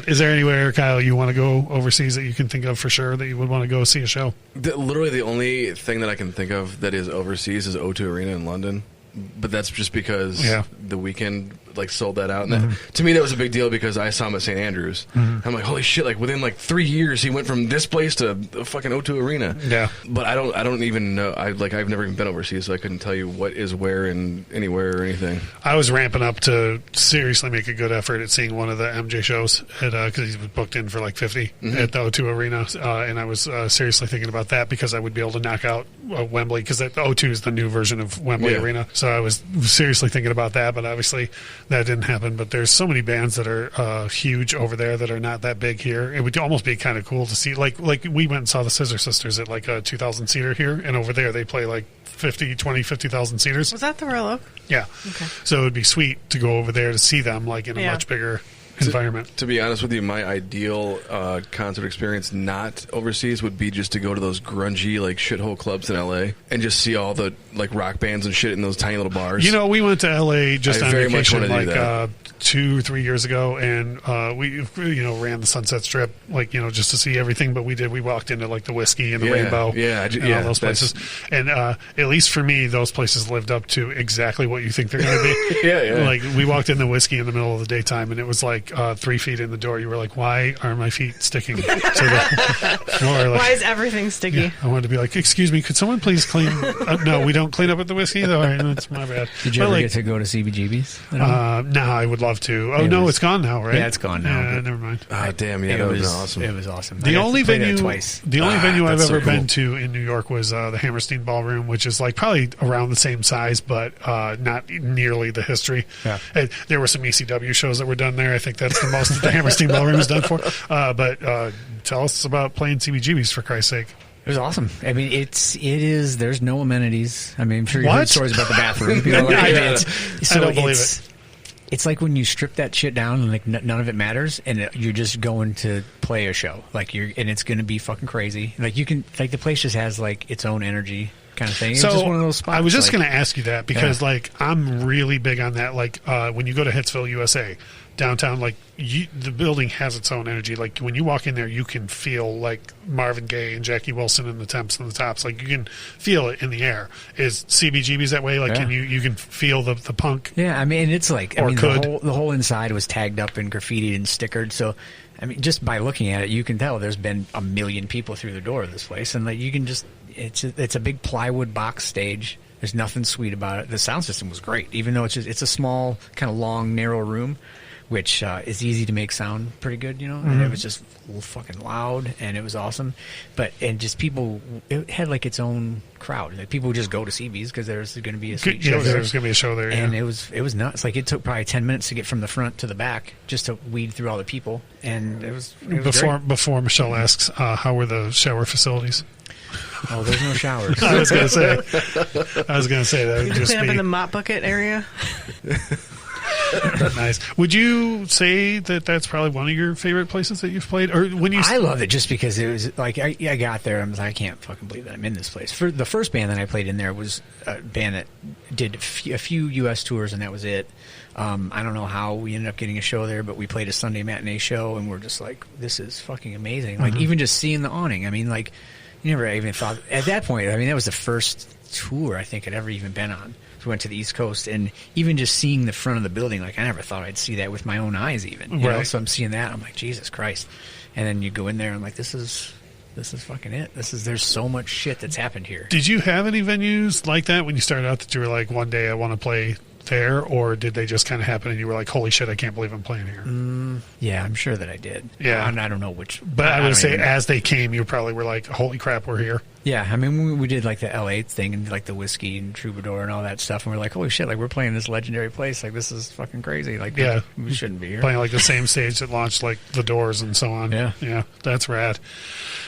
Is there anywhere, Kyle, you want to go overseas that you can think of for sure that you would want to go see a show? Literally the only thing that I can think of that is overseas is O2 Arena in London. But that's just because the weekend like sold that out. And to me, that was a big deal because I saw him at St. Andrews. I'm like, holy shit! Like within like 3 years, he went from this place to the fucking O2 Arena. Yeah. But I don't even know. I've never even been overseas, so I couldn't tell you what is where and anywhere or anything. I was ramping up to seriously make a good effort at seeing one of the MJ shows because he was booked in for like 50 at the O2 Arena, and I was seriously thinking about that because I would be able to knock out Wembley because the O2 is the new version of Wembley Arena. So I was seriously thinking about that, but obviously that didn't happen. But there's so many bands that are huge over there that are not that big here. It would almost be kind of cool to see. Like we went and saw the Scissor Sisters at like a 2,000 seater here, and over there they play like 50,000 seaters. Was that the Royal Oak? Yeah. Okay. So it would be sweet to go over there to see them like in a much bigger environment. To be honest with you, my ideal concert experience not overseas would be just to go to those grungy like shithole clubs in LA and just see all the like rock bands and shit in those tiny little bars. You know, we went to LA just on vacation like 2 or 3 years ago, and we ran the Sunset Strip just to see everything. But we walked into like the Whiskey and the Rainbow, and all those places. And at least for me, those places lived up to exactly what you think they're going to be. Like we walked in the Whiskey in the middle of the daytime, and it was like 3 feet in the door. You were like, why are my feet sticking to the floor? Like, why is everything sticky? Yeah, I wanted to be like, excuse me, could someone please clean up? No, we don't clean up at the Whiskey though. All right, that's my bad. Did you ever get to go to CBGB's? No, I would love to. Oh, no, it's gone now, right? Yeah, it's gone now. Never mind. Oh, damn, yeah, that was awesome. It was awesome. The only venue I've ever been to in New York was the Hammerstein Ballroom, which is like probably around the same size, but not nearly the history. Yeah. There were some ECW shows that were done there. I think that's the most that the Hammerstein Ballroom is done for. But tell us about playing CBGB's for Christ's sake. It was awesome. I mean, it is. There's no amenities. I mean, I'm sure you heard stories about the bathroom. I don't believe it. It's like when you strip that shit down and like none of it matters, and you're just going to play a show. And it's going to be fucking crazy. Like the place just has like its own energy. Kind of thing. It's just one of those spots. I was just going to ask you that because I'm really big on that. Like when you go to Hitsville, USA, downtown, like the building has its own energy. Like when you walk in there, you can feel like Marvin Gaye and Jackie Wilson and the Temps and the Tops. Like you can feel it in the air. Is CBGB's that way? Like can you can feel the punk? Yeah, I mean it's like the whole inside was tagged up and graffitied and stickered. So I mean, just by looking at it, you can tell there's been 1 million people through the door of this place, and like you can just. It's a big plywood box stage. There's nothing sweet about it. The sound system was great, even though it's a small, kind of long, narrow room, which is easy to make sound pretty good, And it was just fucking loud, and it was awesome. And just people, it had like its own crowd. Like people would just go to CB's because there's going to be a show there. There's going to be a show there, and it was nuts. Like it took probably 10 minutes to get from the front to the back just to weed through all the people, and it was before Michelle asks, how were the shower facilities? Oh, there's no showers. I was going to say that would just clean up in the mop bucket area. Nice. Would you say that that's probably one of your favorite places that you've played, or when you? I love it just because it was like I got there. I was like, I can't fucking believe that I'm in this place. For the first band that I played in there was a band that did a few U.S. tours, and that was it. I don't know how we ended up getting a show there, but we played a Sunday matinee show, and we're just like, this is fucking amazing. Like even just seeing the awning. I mean, like. You never even thought at that point. I mean, that was the first tour I think I'd ever even been on. So we went to the East Coast, and even just seeing the front of the building, like I never thought I'd see that with my own eyes. Even you know? So I'm seeing that, I'm like, Jesus Christ! And then you go in there, and I'm like, this is fucking it. There's so much shit that's happened here. Did you have any venues like that when you started out that you were like, one day I want to play there, or did they just kind of happen and you were like, holy shit, I can't believe I'm playing here? Yeah, I'm sure that I did. Yeah. I don't know which. But I would say as they came, you probably were like, holy crap, we're here. Yeah, I mean, we did like the LA thing and like the Whiskey and Troubadour and all that stuff, and we're like, holy shit, like we're playing this legendary place, like this is fucking crazy, like yeah, we shouldn't be here. Playing like the same stage that launched like The Doors and so on. Yeah, that's rad.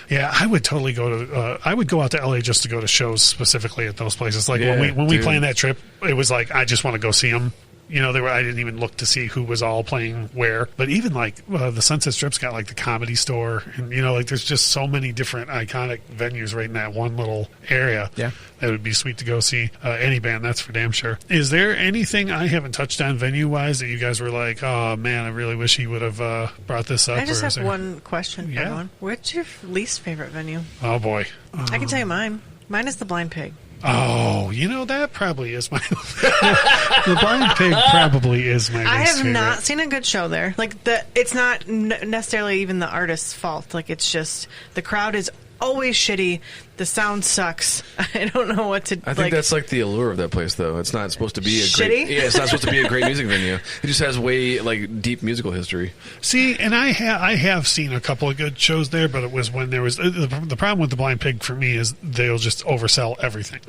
Yeah, I would totally go to. I would go out to LA just to go to shows specifically at those places. Like when we planned that trip, it was like I just want to go see them. You know, I didn't even look to see who was all playing where. But even like the Sunset Strip's got like the Comedy Store, and you know, like there's just so many different iconic venues right in that one little area. Yeah, that would be sweet to go see any band. That's for damn sure. Is there anything I haven't touched on venue wise that you guys were like, oh man, I really wish he would have brought this up? I just have one question for everyone. What's your least favorite venue? Oh boy, I can tell you mine. Mine is the Blind Pig. Oh, you know, that probably is my... The Blind Pig probably is my I have favorite. not seen a good show there. Like, it's not necessarily even the artist's fault. Like, it's just the crowd is always shitty. The sound sucks. I don't know what to... I think that's like the allure of that place, though. It's not supposed to be a shitty? great... Yeah, it's not supposed to be a great music venue. It just has way, like, deep musical history. See, and I have seen a couple of good shows there, but it was when there was... The problem with the Blind Pig for me is they'll just oversell everything.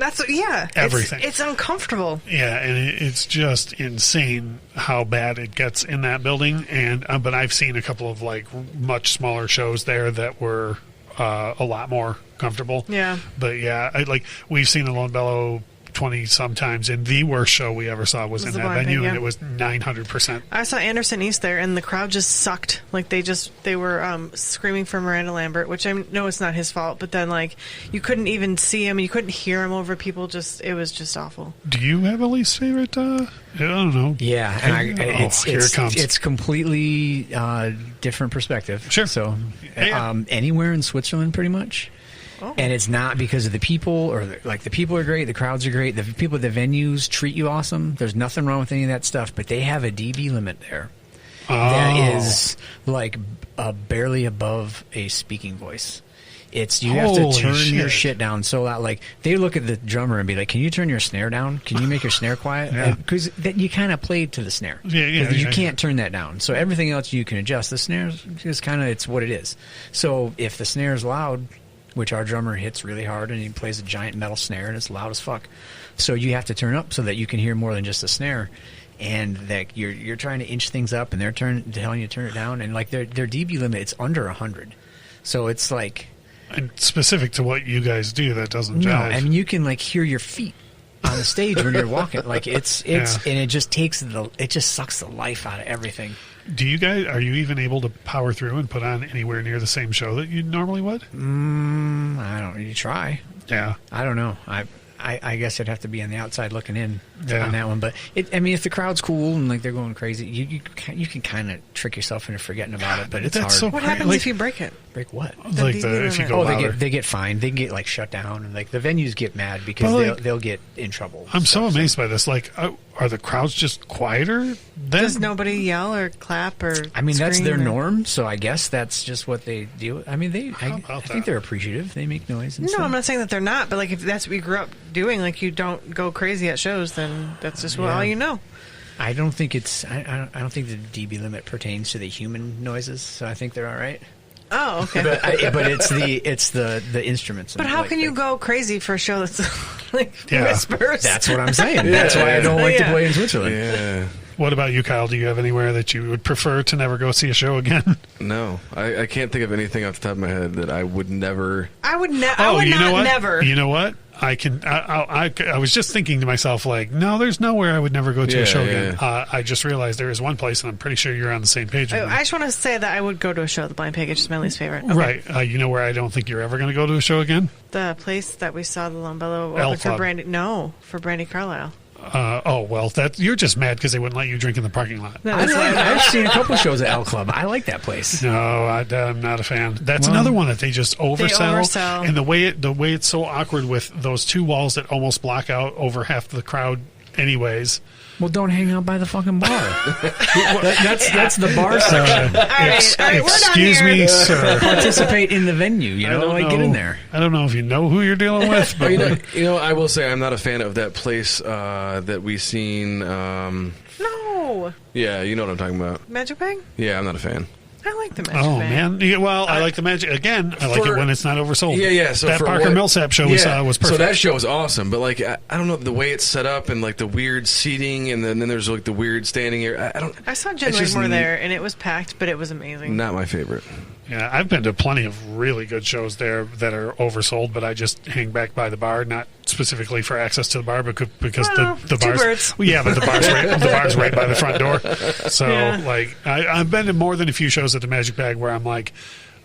Everything. It's uncomfortable. Yeah, and it's just insane how bad it gets in that building. And but I've seen a couple of, like, much smaller shows there that were... a lot more comfortable. Yeah. But yeah, we've seen Alone Bellow 20 sometimes, and the worst show we ever saw was in that venue, and it was 900%. I saw Anderson East there, and the crowd just sucked. Like they were screaming for Miranda Lambert, which I know it's not his fault, but then like you couldn't even see him, you couldn't hear him over people. It was just awful. Do you have a least favorite? I don't know. Yeah, and here it comes. It's completely different perspective. Sure. So anywhere in Switzerland, pretty much. Oh. And it's not because of the people, or the people are great, the crowds are great, the people at the venues treat you awesome. There's nothing wrong with any of that stuff, but they have a dB limit there that is like barely above a speaking voice. You have to turn your shit down so loud. Like they look at the drummer and be like, "Can you turn your snare down? Can you make your snare quiet?" Because you kind of played to the snare. You can't turn that down. So everything else you can adjust. The snare is kind of it's what it is. So if the snare is loud, which our drummer hits really hard, and he plays a giant metal snare, and it's loud as fuck. So you have to turn up so that you can hear more than just a snare, and that you're trying to inch things up, and they're telling you to turn it down, and like their dB limit, it's under 100. So it's like, and specific to what you guys do, that doesn't jive. No, I mean you can like hear your feet on the stage when you're walking. Like it's and it just it just sucks the life out of everything. Are you even able to power through and put on anywhere near the same show that you normally would? I don't. You try. Yeah. I don't know. I guess I'd have to be on the outside looking in on that one. But if the crowd's cool and like they're going crazy, you can kind of trick yourself into forgetting about it. But it's hard. So what happens if you break it? Break what? If you go louder. They get fined. They get like shut down, and like the venues get mad because they'll get in trouble. I'm so amazed by this. Like, are the crowds just quieter? Does nobody yell or clap or? I mean, that's their norm. So I guess that's just what they do. I mean, I think they're appreciative. They make noise. And stuff. I'm not saying that they're not. But like, if that's what you grew up doing, like you don't go crazy at shows, then that's just all you know. I don't think I don't think the dB limit pertains to the human noises. So I think they're all right. Oh, okay. But it's the instruments. But how can you go crazy for a show that's like whispers? That's what I'm saying. That's why I don't like to play in Switzerland. Yeah. What about you, Kyle? Do you have anywhere that you would prefer to never go see a show again? No, I can't think of anything off the top of my head that I would never. I would never. You know what? I was just thinking to myself, like, no, there's nowhere I would never go to a show again. I just realized there is one place, and I'm pretty sure you're on the same page with me. I just want to say that I would go to a show at the Blind Pig. It's just my least favorite. Okay. Right. You know where I don't think you're ever going to go to a show again? The place that we saw the Lone Bellow for Brandy. No, for Brandy Carlisle. You're just mad because they wouldn't let you drink in the parking lot. I've seen a couple shows at L Club. I like that place. No, I'm not a fan. That's another one that they just oversell. And the way it's so awkward with those two walls that almost block out over half the crowd anyways. Well, don't hang out by the fucking bar. That's the bar section. All right, Excuse me, sir. Participate in the venue. You know, like get in there. I don't know if you know who you're dealing with, but you know, I will say I'm not a fan of that place that we seen. No. Yeah, you know what I'm talking about. Magic Bag? Yeah, I'm not a fan. I like the Magic oh Bag. man, yeah, well, I like the Magic again. I like it when it's not oversold. Yeah. So that for Parker Millsap show we saw was perfect. So that show was awesome, but like I don't know the way it's set up and like the weird seating, and then there's like the weird standing area. I don't. I saw Jen Wigmore there, and it was packed, but it was amazing. Not my favorite. Yeah, I've been to plenty of really good shows there that are oversold, but I just hang back by the bar, not specifically for access to the bar, but because the bar's birds. Well, yeah, but the bar's right by the front door. So like I've been to more than a few shows at the Magic Bag where I'm like,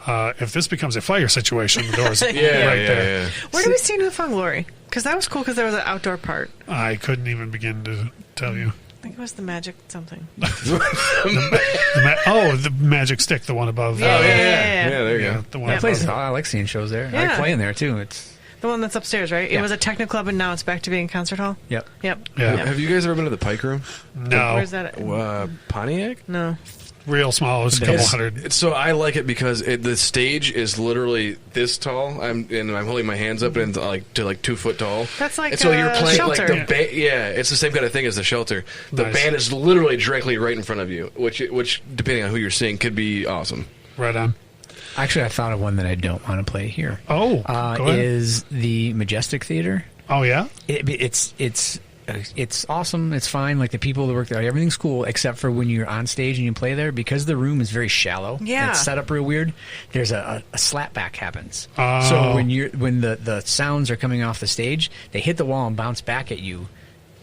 if this becomes a fire situation, the door's right there. Yeah. Where did we see New Found Glory? Because that was cool because there was an outdoor part. I couldn't even begin to tell you. I think it was the Magic something. The Magic Stick, the one above. Yeah, there you go. The one place. I like seeing shows there. I like playing there too. It's the one that's upstairs, right? Yeah. It was a techno club, and now it's back to being a concert hall. Yep. Yeah. Have you guys ever been to the Pike Room? No. Where's that at? Pontiac? No. Real small. It was a couple hundred. So I like it because the stage is literally this tall. I'm holding my hands up and to 2 foot tall. That's like and so you're playing Shelter. like it's the same kind of thing as the Shelter. The band is literally directly right in front of you, which depending on who you're seeing could be awesome. Right on. Actually, I thought of one that I don't want to play here. Oh, go ahead. Is the Majestic Theater. Oh yeah, it's awesome. It's fine. Like the people that work there, everything's cool except for when you're on stage and you play there because the room is very shallow. Yeah, it's set up real weird. There's a slapback happens. Oh. So when the sounds are coming off the stage, they hit the wall and bounce back at you.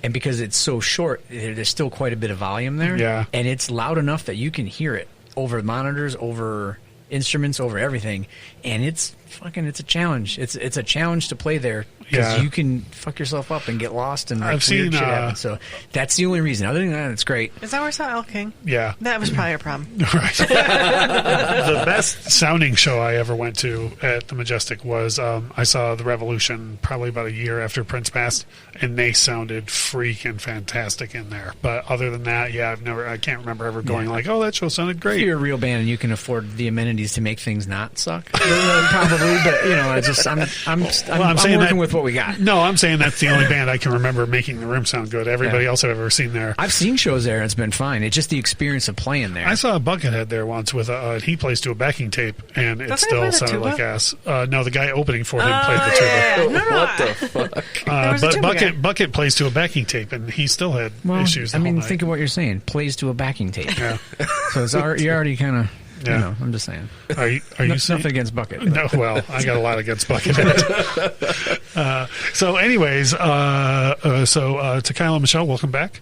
And because it's so short, there's still quite a bit of volume there. Yeah, and it's loud enough that you can hear it over monitors, over instruments, over everything, and it's a challenge. It's a challenge to play there because you can fuck yourself up and get lost and I've weird seen shit happen. So that's the only reason. Other than that, it's great. Is that where I saw El King? Yeah, that was probably a problem. Right. The best sounding show I ever went to at the Majestic was I saw The Revolution probably about a year after Prince passed, and they sounded freaking fantastic in there. But other than that, I can't remember ever going like, oh, that show sounded great. If you're a real band and you can afford the amenities to make things not suck, probably. But I'm working with what we got. No, I'm saying that's the only band I can remember making the room sound good. Everybody else I've ever seen there. I've seen shows there and it's been fine. It's just the experience of playing there. I saw a Buckethead there once with he plays to a backing tape and it still sounded like ass. No, the guy opening for him played the tuba. Yeah. What the fuck? But Bucket plays to a backing tape and he still had issues. Think of what you're saying. Plays to a backing tape. Yeah. So you're already kind of. Yeah, I'm just saying. Are you nothing against Bucket? No, well, I got a lot against Bucket. So, anyways, to Kyle and Michelle, welcome back.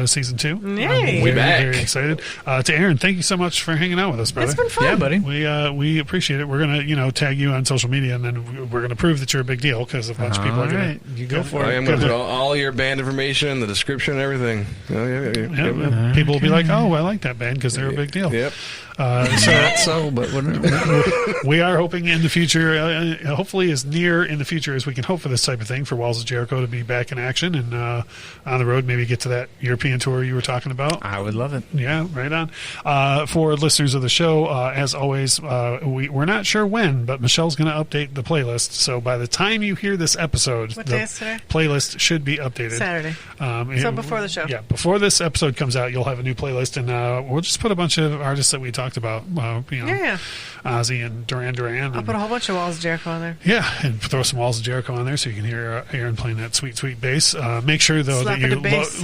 Season 2. Yay. We're back. Very excited. To Aaron, thank you so much for hanging out with us, brother. It's been fun. Yeah, buddy. We appreciate it. We're gonna tag you on social media, and then we're gonna prove that you're a big deal because a bunch of people are gonna go for it. I am gonna put all your band information, the description, and everything. Yeah. People will be like, "Oh, I like that band because they're a big deal." Yep. But we are hoping in the future, hopefully as near in the future as we can hope for this type of thing, for Walls of Jericho to be back in action and on the road, maybe get to that European tour you were talking about. I would love it. Yeah, right on. For listeners of the show, as always, we're not sure when, but Michelle's going to update the playlist. So by the time you hear this episode, what day is today? Playlist should be updated. Saturday. So before the show. Yeah, before this episode comes out, you'll have a new playlist, and we'll just put a bunch of artists that we talked about. Ozzy and Duran. I'll put a whole bunch of Walls of Jericho on there. Yeah, and throw some Walls of Jericho on there so you can hear Aaron playing that sweet, sweet bass. Make sure, though, that you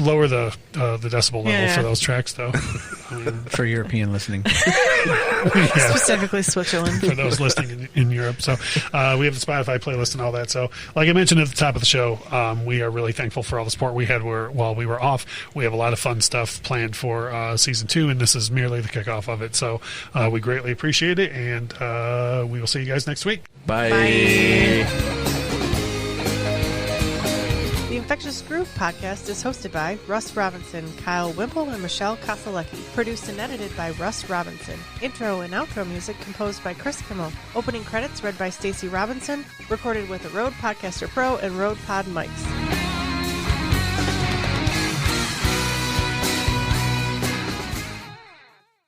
lower the decibel level for those tracks, though. For European listening. Specifically Switzerland. For those listening in Europe. So we have the Spotify playlist and all that. So like I mentioned at the top of the show, we are really thankful for all the support we had while we were off. We have a lot of fun stuff planned for Season 2, and this is merely the kickoff of it. So we greatly appreciate it, and we will see you guys next week. Bye. The Infectious Groove podcast is hosted by Russ Robinson, Kyle Wimple, and Michelle Koselecki. Produced and edited by Russ Robinson. Intro and outro music composed by Chris Kimmel. Opening credits read by Stacey Robinson. Recorded with a Rode Podcaster Pro and Rode Pod mics.